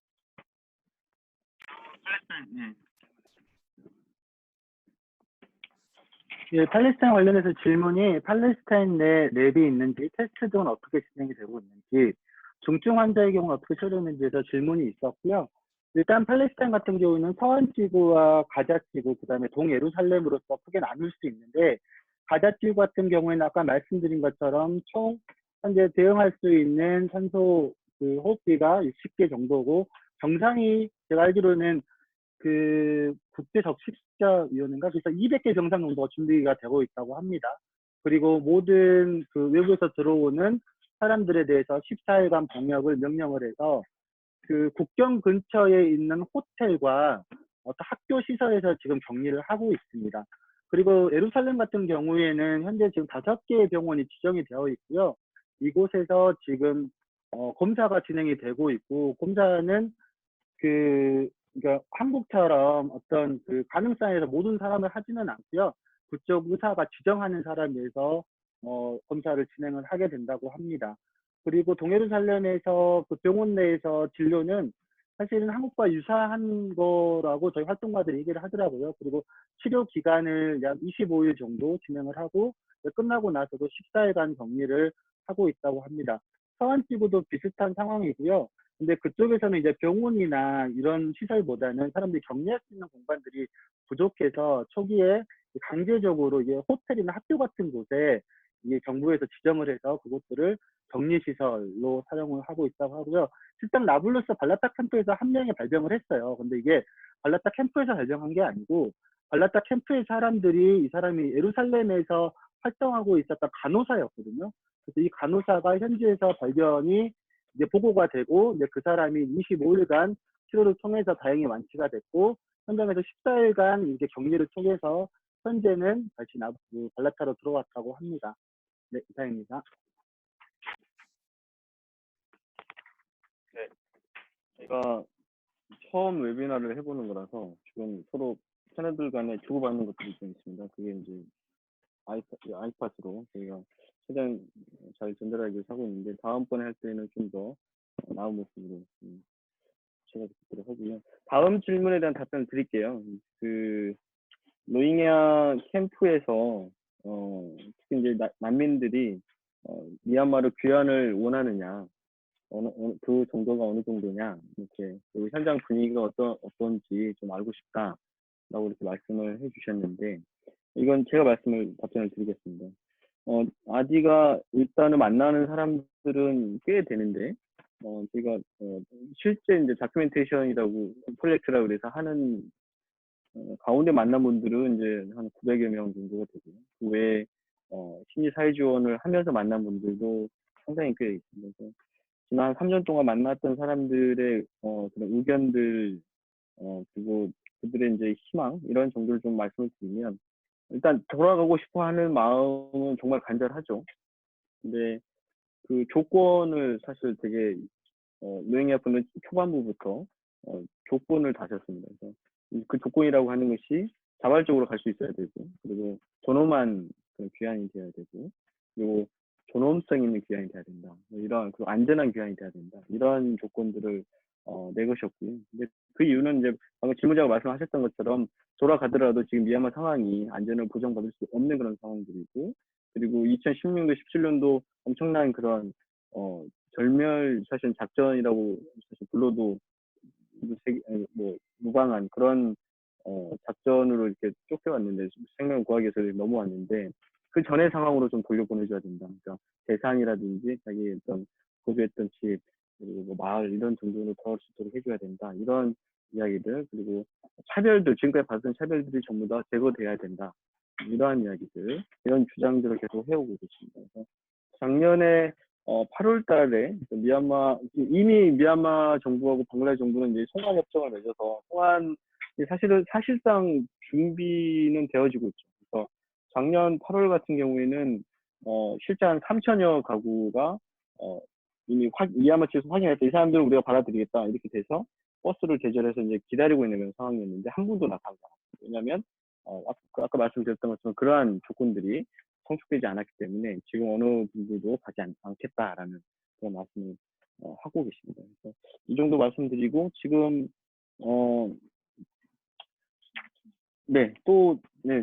예, 팔레스타인 관련해서 질문이 팔레스타인 내 랩이 있는지, 테스트 등은 어떻게 진행이 되고 있는지, 중증 환자의 경우는 어떻게 처리했는지에서 질문이 있었고요. 일단 팔레스타인 같은 경우는 서한 지구와 가자 지구, 그다음에 동예루살렘으로서 크게 나눌 수 있는데, 가자 지구 같은 경우에는 아까 말씀드린 것처럼 총 현재 대응할 수 있는 산소 호흡기가 60개 정도고, 병상이 제가 알기로는 그 국제 적십자위원회인가 그래서 200개 병상 정도가 준비가 되고 있다고 합니다. 그리고 모든 그 외국에서 들어오는 사람들에 대해서 14일간 방역을 명령을 해서 그 국경 근처에 있는 호텔과 어떤 학교 시설에서 지금 격리를 하고 있습니다. 그리고 예루살렘 같은 경우에는 현재 지금 5개의 병원이 지정이 되어 있고요. 이곳에서 지금 검사가 진행이 되고 있고, 검사는 그러니까 한국처럼 어떤 그 가능성에서 모든 사람을 하지는 않고요. 그쪽 의사가 지정하는 사람에서 검사를 진행을 하게 된다고 합니다. 그리고 동예루살렘에서 그 병원 내에서 진료는 사실은 한국과 유사한 거라고 저희 활동가들이 얘기를 하더라고요. 그리고 치료 기간을 약 25일 정도 진행을 하고 끝나고 나서도 14일간 격리를 하고 있다고 합니다. 서한지구도 비슷한 상황이고요. 근데 그쪽에서는 이제 병원이나 이런 시설보다는 사람들이 격리할 수 있는 공간들이 부족해서 초기에 강제적으로 이제 호텔이나 학교 같은 곳에 이게 정부에서 지정을 해서 그곳들을 격리시설로 사용을 하고 있다고 하고요. 실제 나블루스 발라타 캠프에서 한 명이 발병을 했어요. 근데 이게 발라타 캠프에서 발병한 게 아니고 발라타 캠프의 사람들이 이 사람이 예루살렘에서 활동하고 있었던 간호사였거든요. 그래서 이 간호사가 현지에서 발견이 이제 보고가 되고 이제 그 사람이 25일간 치료를 통해서 다행히 완치가 됐고 현장에서 14일간 이제 격리를 통해서 현재는 다시 발라타로 들어왔다고 합니다. 네, 이상입니다.
네, 제가 처음 웨비나를 해보는 거라서 지금 서로 채널들 간에 주고받는 것들이 좀 있습니다. 그게 이제 아이팟으로 저희가 최대한 잘 전달하기 위해서 하고 있는데 다음번에 할 때는 좀 더 나은 모습으로 제가 듣도록 하고요. 다음 질문에 대한 답변을 드릴게요. 그 로힝야 캠프에서 특히 이제 난민들이 미얀마로 귀환을 원하느냐, 그 정도가 어느 정도냐, 이렇게 그리고 현장 분위기가 어떤지 좀 알고 싶다라고 이렇게 말씀을 해주셨는데 이건 제가 답변을 드리겠습니다. 아디가 일단은 만나는 사람들은 꽤 되는데 저희가 실제 이제 다큐멘테이션이라고 프로젝트라고 그래서 하는 가운데 만난 분들은 이제 한 900여 명 정도가 되고요. 그 외에 심리 사회 지원을 하면서 만난 분들도 상당히 꽤 있습니다. 그래서 지난 3년 동안 만났던 사람들의 그런 의견들 그리고 그들의 이제 희망 이런 정도를 좀 말씀을 드리면 일단 돌아가고 싶어 하는 마음은 정말 간절하죠. 근데 그 조건을 사실 되게 로힝야 분은 초반부부터 조건을 다셨습니다. 그래서 그 조건이라고 하는 것이 자발적으로 갈 수 있어야 되고 그리고 존엄한 귀환이 되어야 되고 그리고 존엄성 있는 귀환이 돼야 된다. 이런 그리고 안전한 귀환이 돼야 된다. 이런 조건들을 내것이었고요. 근데 그 이유는 이제 방금 질문자가 말씀하셨던 것처럼 돌아가더라도 지금 미얀마 상황이 안전을 보장받을 수 없는 그런 상황들이고 그리고 2016년도, 17년도 엄청난 그런 절멸 사실 작전이라고 사실 불러도 무방한 그런 작전으로 이렇게 쫓겨왔는데 생명 구하기 위해서 넘어왔는데 그 전의 상황으로 좀 돌려보내줘야 된다. 그러니까 대상이라든지 자기 어떤 거주했던 집 그리고 뭐 마을 이런 정도로 돌아올 수 있도록 해줘야 된다. 이런 이야기들 그리고 차별들 지금까지 받은 차별들이 전부 다 제거돼야 된다. 이러한 이야기들 이런 주장들을 계속 해오고 계십니다. 그래서 작년에 8월 달에 이미 미얀마 정부하고 방글라데시 정부는 이제 송환 협정을 맺어서 송환이 사실상 준비는 되어지고 있죠. 그래서 작년 8월 같은 경우에는 실제 한 3천여 가구가 이미 미얀마 측에서 확인했다. 이 사람들을 우리가 받아들이겠다. 이렇게 돼서 버스를 대절해서 이제 기다리고 있는 그런 상황이었는데 한 분도 나타나지 않았어요. 왜냐하면 아까 말씀드렸던 것처럼 그러한 조건들이 성숙되지 않았기 때문에 지금 어느 분들도 가지 않겠다라는 그런 말씀을 하고 계십니다. 그래서 이 정도 말씀드리고 지금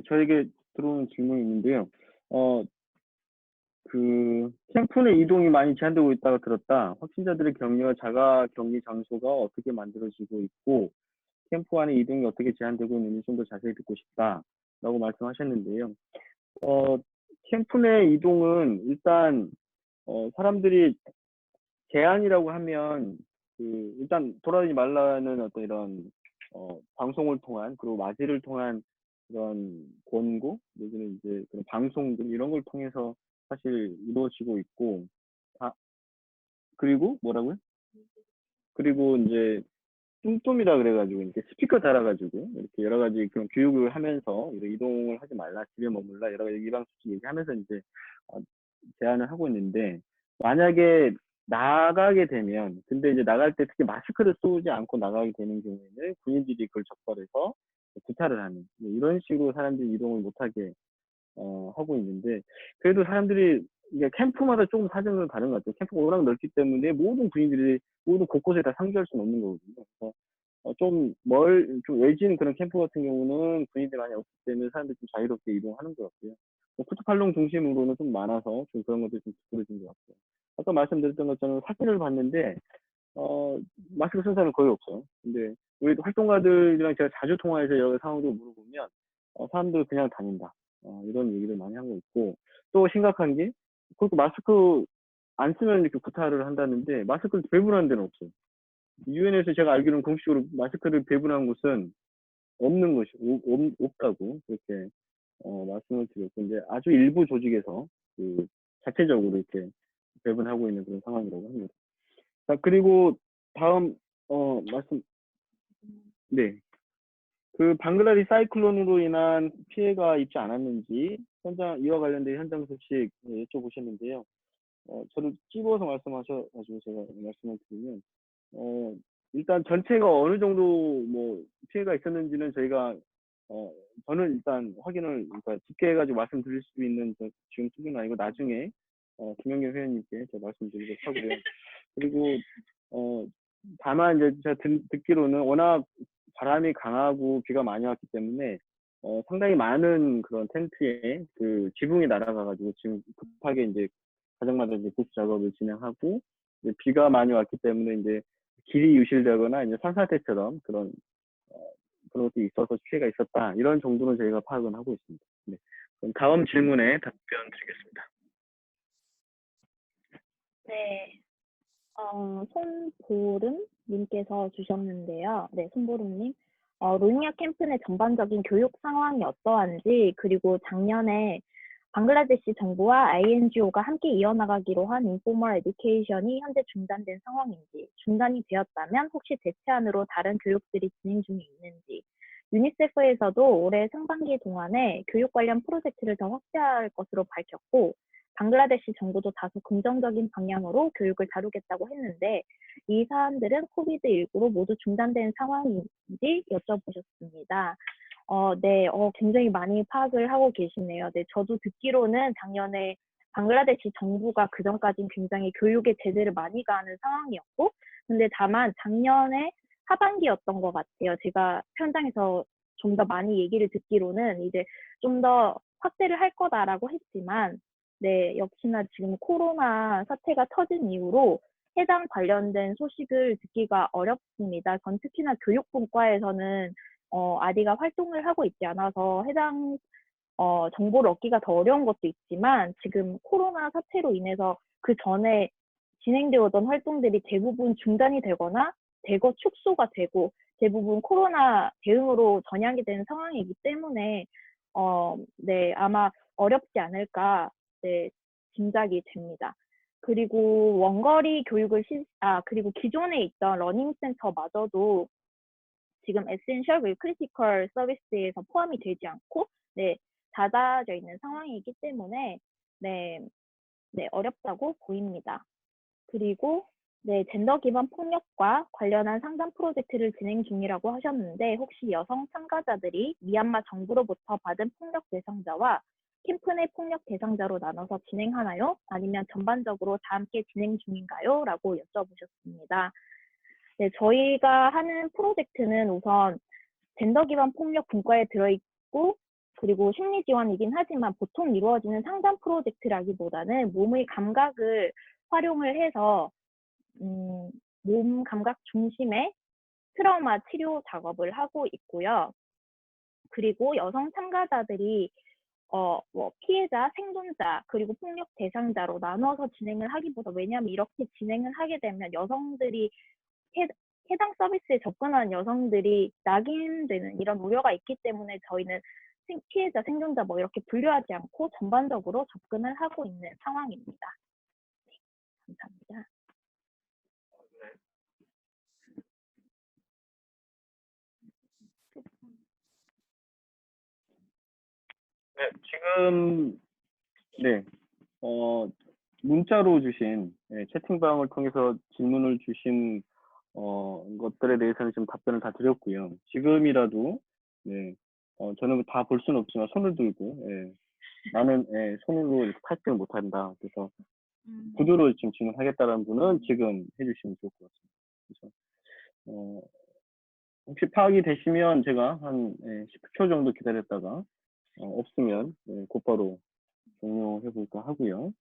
저에게 들어오는 질문이 있는데요. 그 캠프 내 이동이 많이 제한되고 있다고 들었다. 확진자들의 격리와 자가 격리 장소가 어떻게 만들어지고 있고 캠프 안에 이동이 어떻게 제한되고 있는지 좀 더 자세히 듣고 싶다라고 말씀하셨는데요. 캠프 내 이동은 일단 사람들이 제한이라고 하면 일단 돌아다니지 말라는 어떤 이런 방송을 통한 그리고 맞이를 통한 그런 권고 내지는 이제 그런 방송들 이런 걸 통해서 사실 이루어지고 있고 그리고 뭐라고요? 그리고 이제 뚠뚠이라 그래가지고 이렇게 스피커 달아가지고 이렇게 여러 가지 그런 교육을 하면서 이동을 하지 말라 집에 머물라 여러 가지 예방수칙 얘기하면서 이제 제안을 하고 있는데 만약에 나가게 되면 근데 이제 나갈 때 특히 마스크를 쓰지 않고 나가게 되는 경우에는 군인들이 그걸 적발해서 구타를 하는 이런 식으로 사람들이 이동을 못하게 하고 있는데 그래도 사람들이 이게 캠프마다 조금 사정은 다른 것 같아요. 캠프가 워낙 넓기 때문에 모든 군인들이 모든 곳곳에 다 상주할 수는 없는 거거든요. 그래서 좀 외진 그런 캠프 같은 경우는 군인들이 많이 없기 때문에 사람들이 좀 자유롭게 이동하는 것 같고요. 쿠투팔롱 중심으로는 좀 많아서 좀 그런 것들이 좀 두드러진 것 같고요. 아까 말씀드렸던 것처럼 사진을 봤는데 마스크 쓴 사람은 거의 없어요. 근데 우리 활동가들이랑 제가 자주 통화해서 여러 상황들 물어보면 사람들 그냥 다닌다. 이런 얘기를 많이 하고 있고 또 심각한 게 그것도 마스크 안 쓰면 이렇게 구타를 한다는데 마스크를 배분하는 데는 없어요. 유엔에서 제가 알기로는 공식적으로 마스크를 배분한 곳은 없는 것이 없다고 그렇게 말씀을 드렸고 이제 아주 일부 조직에서 자체적으로 이렇게 배분하고 있는 그런 상황이라고 합니다. 자, 그리고 다음 말씀 네. 그 방글라데시 사이클론으로 인한 피해가 있지 않았는지 이와 관련된 현장 소식 여쭤보셨는데요. 저를 찝어서 말씀하셔가지고 제가 말씀을 드리면, 일단 전체가 어느 정도 뭐 피해가 있었는지는 저희가, 저는 일단 확인을, 그러니까 집계해가지고 말씀드릴 수 있는 지금 수준은 아니고 나중에, 김영경 회원님께 제가 말씀드리도록 하고요. 그리고, 다만 이제 제가 듣기로는 워낙 바람이 강하고 비가 많이 왔기 때문에, 상당히 많은 그런 텐트에 그 지붕이 날아가가지고 지금 급하게 이제 가정마다 이제 복구 작업을 진행하고, 이제 비가 많이 왔기 때문에 이제 길이 유실되거나 이제 산사태처럼 그런 그런 것도 있어서 피해가 있었다, 이런 정도는 저희가 파악은 하고 있습니다. 네. 그럼 다음 질문에 답변 드리겠습니다.
네, 손보름님께서 주셨는데요. 네, 손보름님. 로힝야 캠프 내 전반적인 교육 상황이 어떠한지, 그리고 작년에 방글라데시 정부와 INGO가 함께 이어나가기로 한 인포멀 에듀케이션이 현재 중단된 상황인지, 중단이 되었다면 혹시 대체안으로 다른 교육들이 진행 중에 있는지, 유니세프에서도 올해 상반기 동안에 교육 관련 프로젝트를 더 확대할 것으로 밝혔고, 방글라데시 정부도 다소 긍정적인 방향으로 교육을 다루겠다고 했는데, 이 사안들은 코비드19로 모두 중단된 상황인지 여쭤보셨습니다. 네, 굉장히 많이 파악을 하고 계시네요. 네, 저도 듣기로는 작년에 방글라데시 정부가 그전까지는 굉장히 교육에 제재를 많이 가하는 상황이었고, 근데 다만 작년에 하반기였던 것 같아요. 제가 현장에서 좀 더 많이 얘기를 듣기로는 이제 좀 더 확대를 할 거다라고 했지만, 네, 역시나 지금 코로나 사태가 터진 이후로 해당 관련된 소식을 듣기가 어렵습니다. 전 특히나 교육분과에서는 아디가 활동을 하고 있지 않아서 해당 정보를 얻기가 더 어려운 것도 있지만, 지금 코로나 사태로 인해서 그 전에 진행되었던 활동들이 대부분 중단이 되거나 대거 축소가 되고 대부분 코로나 대응으로 전향이 되는 상황이기 때문에 네, 아마 어렵지 않을까, 네, 짐작이 됩니다. 그리고 원거리 교육을 그리고 기존에 있던 러닝센터마저도 지금 에센셜 그리고 크리티컬 서비스에서 포함이 되지 않고, 네, 닫아져 있는 상황이기 때문에 네, 네, 어렵다고 보입니다. 그리고 네, 젠더 기반 폭력과 관련한 상담 프로젝트를 진행 중이라고 하셨는데, 혹시 여성 참가자들이 미얀마 정부로부터 받은 폭력 대상자와 캠프 내 폭력 대상자로 나눠서 진행하나요? 아니면 전반적으로 다 함께 진행 중인가요? 라고 여쭤보셨습니다. 네, 저희가 하는 프로젝트는 우선 젠더 기반 폭력 분과에 들어있고, 그리고 심리 지원이긴 하지만 보통 이루어지는 상담 프로젝트라기보다는 몸의 감각을 활용을 해서 몸 감각 중심의 트라우마 치료 작업을 하고 있고요. 그리고 여성 참가자들이 뭐 피해자, 생존자, 그리고 폭력 대상자로 나눠서 진행을 하기보다, 왜냐하면 이렇게 진행을 하게 되면 여성들이 해당 서비스에 접근하는 여성들이 낙인되는 이런 우려가 있기 때문에 저희는 피해자, 생존자 뭐 이렇게 분류하지 않고 전반적으로 접근을 하고 있는 상황입니다. 네, 감사합니다.
네, 지금 네, 문자로 주신, 채팅방을 통해서 질문을 주신 것들에 대해서는 지금 답변을 다 드렸고요. 지금이라도 네, 저는 다 볼 수는 없지만 손을 들고, 나는 손으로 이렇게 타이핑을 못한다, 그래서 구두로 지금 질문하겠다는 분은 지금 해주시면 좋을 것 같습니다. 그래서 혹시 파악이 되시면 제가 한 10초 정도 기다렸다가 없으면 곧바로 종료해 볼까 하고요.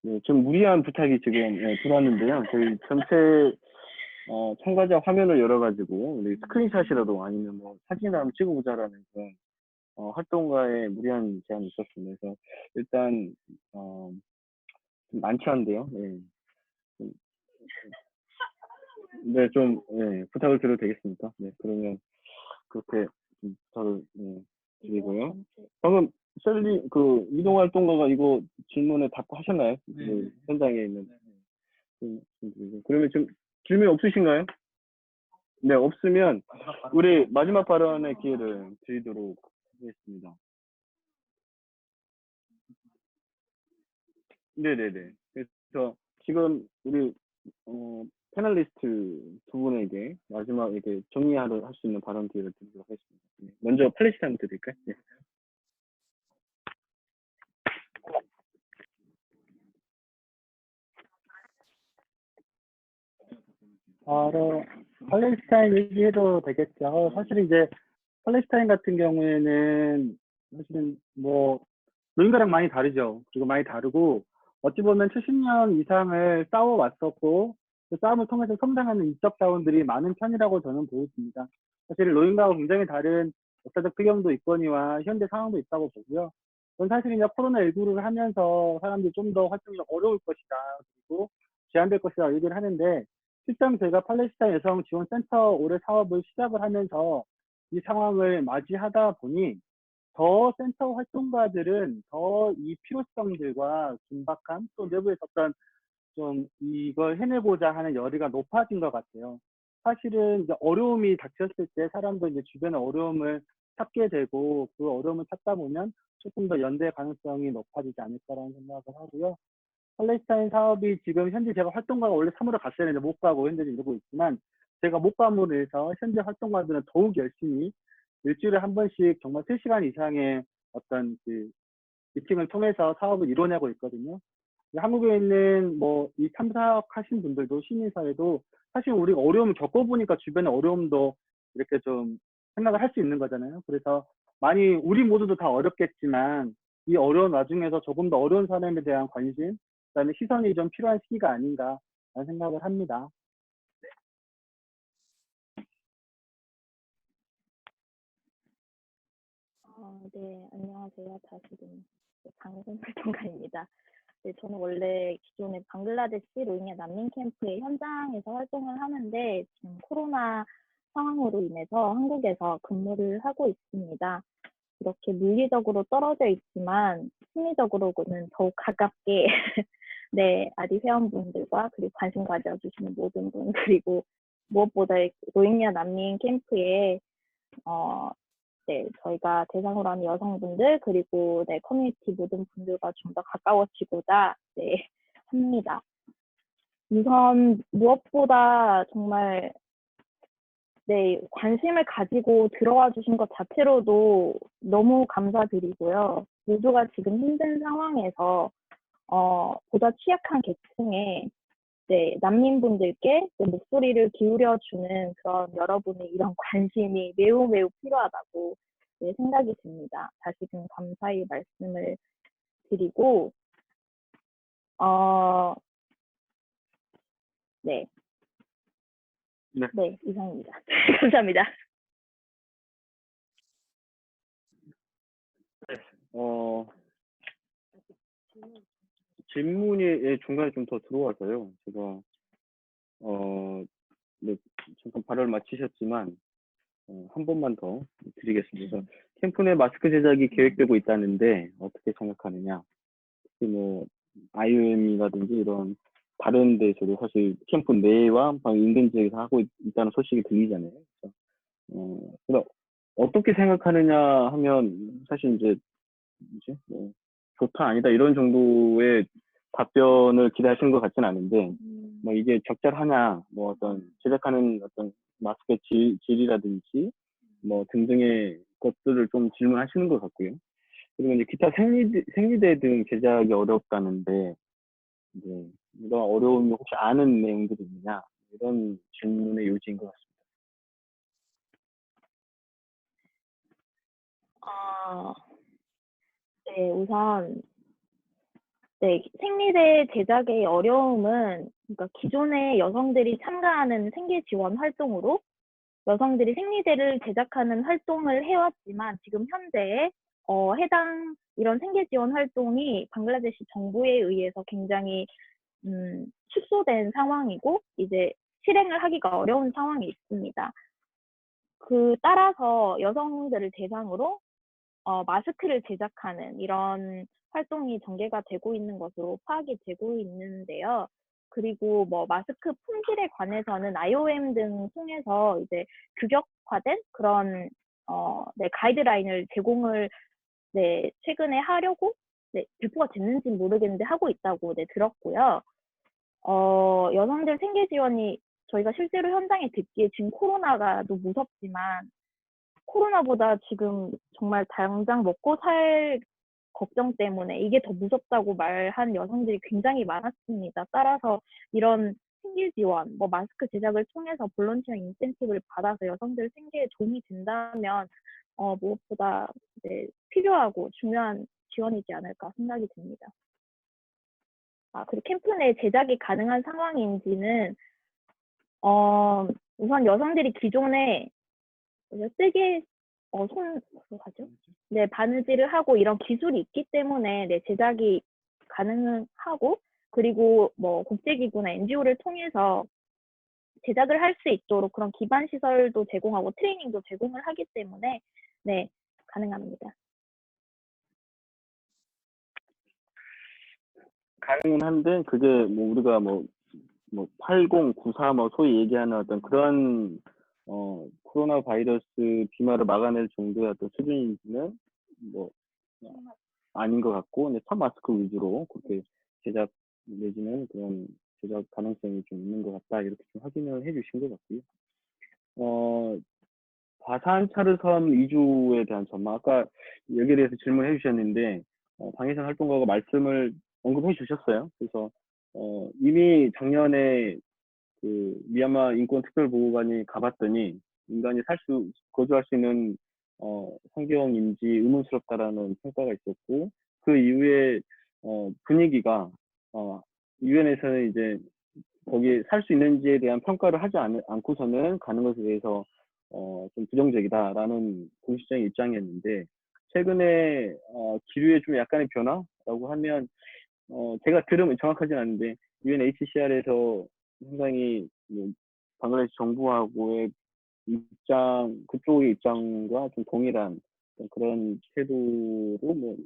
네, 좀 무리한 부탁이 지금 들어왔는데요. 저희 전체 참가자 화면을 열어가지고 우리 스크린샷이라도 아니면 뭐 사진 한번 찍어보자라는 그런 활동가의 무리한 제안이 있었습니다. 그래서 일단 좀 많지 않은데요. 네, 좀 부탁을 드려도 되겠습니까? 네, 그러면 그렇게 부탁을 드리고요. 방금 셀리 이동 활동가가 이거 질문에 답하셨나요?
네.
그 현장에 있는. 그러면 좀 질문 없으신가요? 네, 없으면 우리 마지막 발언의 기회를 드리도록 하겠습니다. 네네네. 그래서 지금 우리 패널리스트 두 분에게 마지막 이렇게 정리하러 할 수 있는 발언 기회를 드리도록 하겠습니다. 네. 먼저 팔레스타인부터 드릴까요? 네.
바로 팔레스타인 얘기해도 되겠죠. 사실 이제 팔레스타인 같은 경우에는 사실은 뭐 노인가랑 많이 다르죠. 그리고 많이 다르고 어찌 보면 70년 이상을 싸워왔었고 그 싸움을 통해서 성장하는 이적 자원들이 많은 편이라고 저는 보여집니다. 사실 노인가와 굉장히 다른 역사적 배경도 있거니와 현대 상황도 있다고 보고요. 전 사실 이제 코로나19를 하면서 사람들이 좀 더 활동이 어려울 것이다. 그리고 제한될 것이다 얘기를 하는데 실상 저희가 팔레스타인 여성 지원 센터 올해 사업을 시작을 하면서 이 상황을 맞이하다 보니 더 센터 활동가들은 더 이 필요성들과 긴박함 또 내부에서 어떤 좀 이걸 해내고자 하는 열의가 높아진 것 같아요. 사실은 이제 어려움이 닥쳤을 때 사람도 이제 주변의 어려움을 찾게 되고 그 어려움을 찾다 보면 조금 더 연대 가능성이 높아지지 않을까라는 생각을 하고요. 팔레스타인 사업이 지금 현재 제가 활동가가 원래 3월에 갔어야 했는데 못 가고 현재 이러고 있지만 제가 못 감으로 해서 현재 활동가들은 더욱 열심히 일주일에 한 번씩 정말 3시간 이상의 어떤 그 미팅을 통해서 사업을 이뤄내고 있거든요. 한국에 있는 뭐 이 참석하신 분들도 시민사회도 사실 우리가 어려움을 겪어보니까 주변의 어려움도 이렇게 좀 생각을 할 수 있는 거잖아요. 그래서 많이 우리 모두도 다 어렵겠지만 이 어려운 와중에서 조금 더 어려운 사람에 대한 관심, 그다음에 시선이 좀 필요한 시기가 아닌가라는 생각을 합니다.
네, 안녕하세요. 다시금 방송 활동가입니다. 네, 저는 원래 기존에 방글라데시 로힝야 난민 캠프의 현장에서 활동을 하는데 지금 코로나 상황으로 인해서 한국에서 근무를 하고 있습니다. 이렇게 물리적으로 떨어져 있지만 심리적으로는 더욱 가깝게 네, 아디 회원분들과 그리고 관심 가져주시는 모든 분 그리고 무엇보다 로힝야 난민 캠프에 네, 저희가 대상으로 하는 여성분들 그리고 네, 커뮤니티 모든 분들과 좀 더 가까워지고자 네, 합니다. 우선 무엇보다 정말 네, 관심을 가지고 들어와 주신 것 자체로도 너무 감사드리고요. 모두가 지금 힘든 상황에서 보다 취약한 계층의 네, 난민분들께 목소리를 기울여주는 그런 여러분의 이런 관심이 매우 매우 필요하다고 네, 생각이 듭니다. 다시금 감사의 말씀을 드리고 네,
네.
네 이상입니다. 감사합니다.
질문이 중간에 좀 더 들어와서요. 제가 네, 잠깐 발언을 마치셨지만 한 번만 더 드리겠습니다. 캠프 내 마스크 제작이 계획되고 있다는데 어떻게 생각하느냐? 특히 뭐 IOM이라든지 이런 다른 데서도 사실 캠프 내와 인근 지역에서 하고 있다는 소식이 들리잖아요. 그래서 어떻게 생각하느냐 하면 사실 이제 뭐지? 뭐 좋다 아니다 이런 정도의 답변을 기대하시는 것 같지는 않은데 뭐 이게 적절하냐 뭐 어떤 제작하는 어떤 마스크의 질이라든지 뭐 등등의 것들을 좀 질문하시는 것 같고요. 그리고 이제 기타 생리대 등 제작이 어렵다는데 이제 이런 어려움이 혹시 아는 내용들이 있느냐 이런 질문의 요지인 것 같습니다.
네, 우선 네, 생리대 제작의 어려움은 그러니까 기존의 여성들이 참가하는 생계 지원 활동으로 여성들이 생리대를 제작하는 활동을 해왔지만 지금 현재 해당 이런 생계 지원 활동이 방글라데시 정부에 의해서 굉장히 축소된 상황이고 이제 실행을 하기가 어려운 상황이 있습니다. 그 따라서 여성들을 대상으로 마스크를 제작하는 이런 활동이 전개가 되고 있는 것으로 파악이 되고 있는데요. 그리고 뭐 마스크 품질에 관해서는 IOM 등 통해서 이제 규격화된 그런 네, 가이드라인을 제공을 네, 최근에 하려고 네, 배포가 됐는지는 모르겠는데 하고 있다고 네, 들었고요. 여성들 생계 지원이 저희가 실제로 현장에 듣기에 지금 코로나가 또 무섭지만 코로나보다 지금 정말 당장 먹고 살 걱정 때문에 이게 더 무섭다고 말한 여성들이 굉장히 많았습니다. 따라서 이런 생계 지원, 뭐 마스크 제작을 통해서 볼런티어 인센티브를 받아서 여성들 생계에 도움이 된다면 무엇보다 이제 필요하고 중요한 지원이지 않을까 생각이 듭니다. 그리고 캠프 내 제작이 가능한 상황인지는 우선 여성들이 기존에 뜨개 가죠? 네, 바느질을 하고 이런 기술이 있기 때문에 네, 제작이 가능하고 그리고 뭐 국제기구나 NGO를 통해서 제작을 할 수 있도록 그런 기반 시설도 제공하고 트레이닝도 제공을 하기 때문에 네, 가능합니다.
가능은 한데 그게 뭐 우리가 뭐 80, 94 뭐 소위 얘기하는 어떤 그런 코로나 바이러스 비말을 막아낼 정도의 어떤 수준인지는 뭐 아닌 것 같고, 근데 첫 마스크 위주로 그렇게 제작 내지는 그런 제작 가능성이 좀 있는 것 같다 이렇게 좀 확인을 해주신 것 같고요. 과산 차르섬 이주에 대한 전망, 아까 여기에 대해서 질문해 주셨는데 방해선 활동가가 말씀을 언급해 주셨어요. 그래서 이미 작년에 그 미얀마 인권특별보호관이 가봤더니 인간이 거주할 수 있는 환경인지 의문스럽다라는 평가가 있었고, 그 이후에 분위기가 유엔에서는 이제 거기에 살 수 있는지에 대한 평가를 하지 않고서는 가는 것에 대해서 좀 부정적이다라는 공식적인 입장이었는데, 최근에 기류의 좀 약간의 변화라고 하면 제가 들으면 정확하진 않은데 UNHCR에서 상당히 뭐 방글라데시 정부하고의 그쪽의 입장과 좀 동일한 그런 태도로 뭐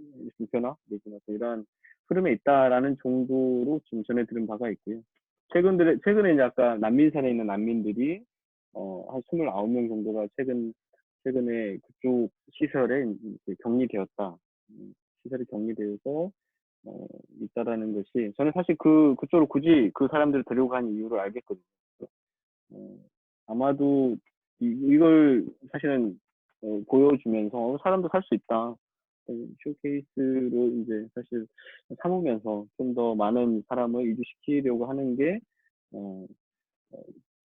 변화 내지는 이러한 흐름에 있다라는 정도로 좀 전해 들은 바가 있고요. 최근에 이제 아까 난민산에 있는 난민들이 한 29명 정도가 최근에 그쪽 시설에 이제 격리되었다. 시설이 격리되어서 있다라는 것이, 저는 사실 그쪽으로 굳이 그 사람들을 데리고 간 이유를 알겠거든요. 아마도 이걸 사실은 보여주면서 사람도 살 수 있다. 쇼케이스로 이제 사실 삼으면서 좀 더 많은 사람을 이주시키려고 하는 게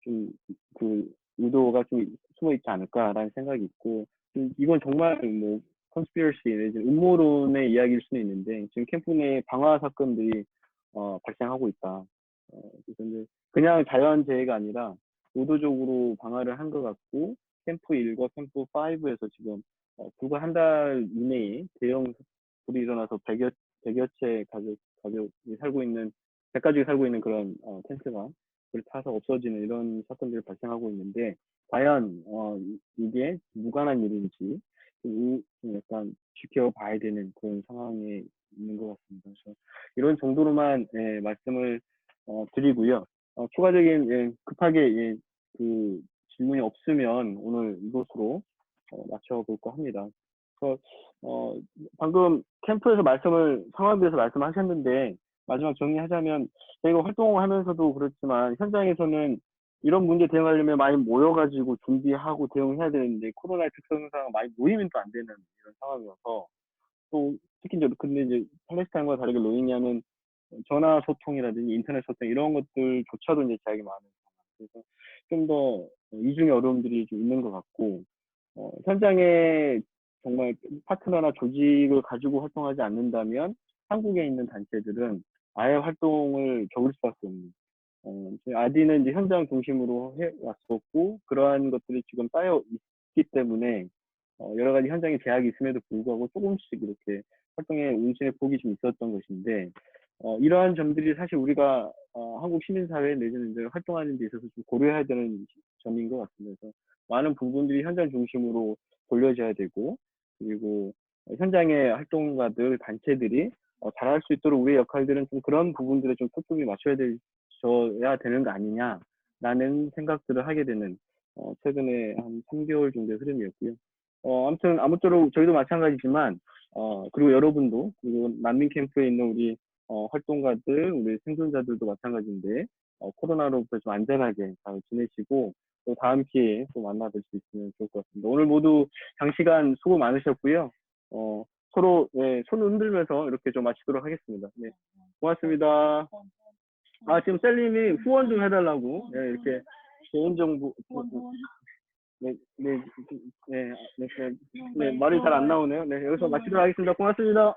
좀 그 의도가 좀 숨어 있지 않을까라는 생각이 있고, 이건 정말 뭐 컨스피러시 내지 음모론의 이야기일 수는 있는데 지금 캠프 내 방화 사건들이 발생하고 있다. 그래서 이제 그냥 자연재해가 아니라 의도적으로 방화를 한 것 같고, 캠프 1과 캠프 5에서 지금 불과 한 달 이내에 대형 불이 일어나서 100여 채 가족이 살고 있는 100가족이 살고 있는 그런 텐트가 불을 타서 없어지는 이런 사건들이 발생하고 있는데, 과연 이게 무관한 일인지 좀 약간 지켜봐야 되는 그런 상황에 있는 것 같습니다. 그래서 이런 정도로만 말씀을 드리고요. 추가적인 급하게 그 질문이 없으면 오늘 이것으로 마쳐볼까 합니다. 그래서 방금 캠프에서 상황에서 말씀하셨는데 마지막 정리하자면, 저희가 활동하면서도 그렇지만 현장에서는 이런 문제 대응하려면 많이 모여가지고 준비하고 대응해야 되는데 코로나의 특성상 많이 모이면 또 안 되는 이런 상황이어서, 또 특히 이제 근데 이제 팔레스타인과 다르게 로힝야는 전화 소통이라든지 인터넷 소통 이런 것들조차도 이제 제약이 많은 상황. 그래서 좀 더 이중의 어려움들이 좀 있는 것 같고, 현장에 정말 파트너나 조직을 가지고 활동하지 않는다면 한국에 있는 단체들은 아예 활동을 접을 수밖에 없는. 저희 아디는 이제 현장 중심으로 해왔었고 그러한 것들이 지금 쌓여 있기 때문에 여러 가지 현장에 제약이 있음에도 불구하고 조금씩 이렇게 활동의 운신의 폭이 좀 있었던 것인데, 이러한 점들이 사실 우리가 한국 시민사회 내지는 이제 활동하는 데 있어서 좀 고려해야 되는 점인 것 같습니다. 그래서 많은 부분들이 현장 중심으로 돌려져야 되고, 그리고 현장의 활동가들, 단체들이 잘할 수 있도록 우리의 역할들은 좀 그런 부분들에 좀 초점이 맞춰야 되는 거 아니냐라는 생각들을 하게 되는 최근에 한 3개월 정도의 흐름이었고요. 아무튼 아무쪼록 저희도 마찬가지지만 그리고 여러분도 그리고 난민 캠프에 있는 우리 활동가들, 우리 생존자들도 마찬가지인데 코로나로부터 좀 안전하게 잘 지내시고 또 다음 기회에 또 만나 뵐 수 있으면 좋을 것 같습니다. 오늘 모두 장시간 수고 많으셨고요. 서로 네, 손 흔들면서 이렇게 좀 마치도록 하겠습니다. 네, 고맙습니다. 지금 셀님이 후원 좀 해달라고 네, 이렇게 개인정보 네, 네, 네, 네, 네, 말이 잘 안 나오네요. 네, 여기서 마치도록 하겠습니다. 고맙습니다.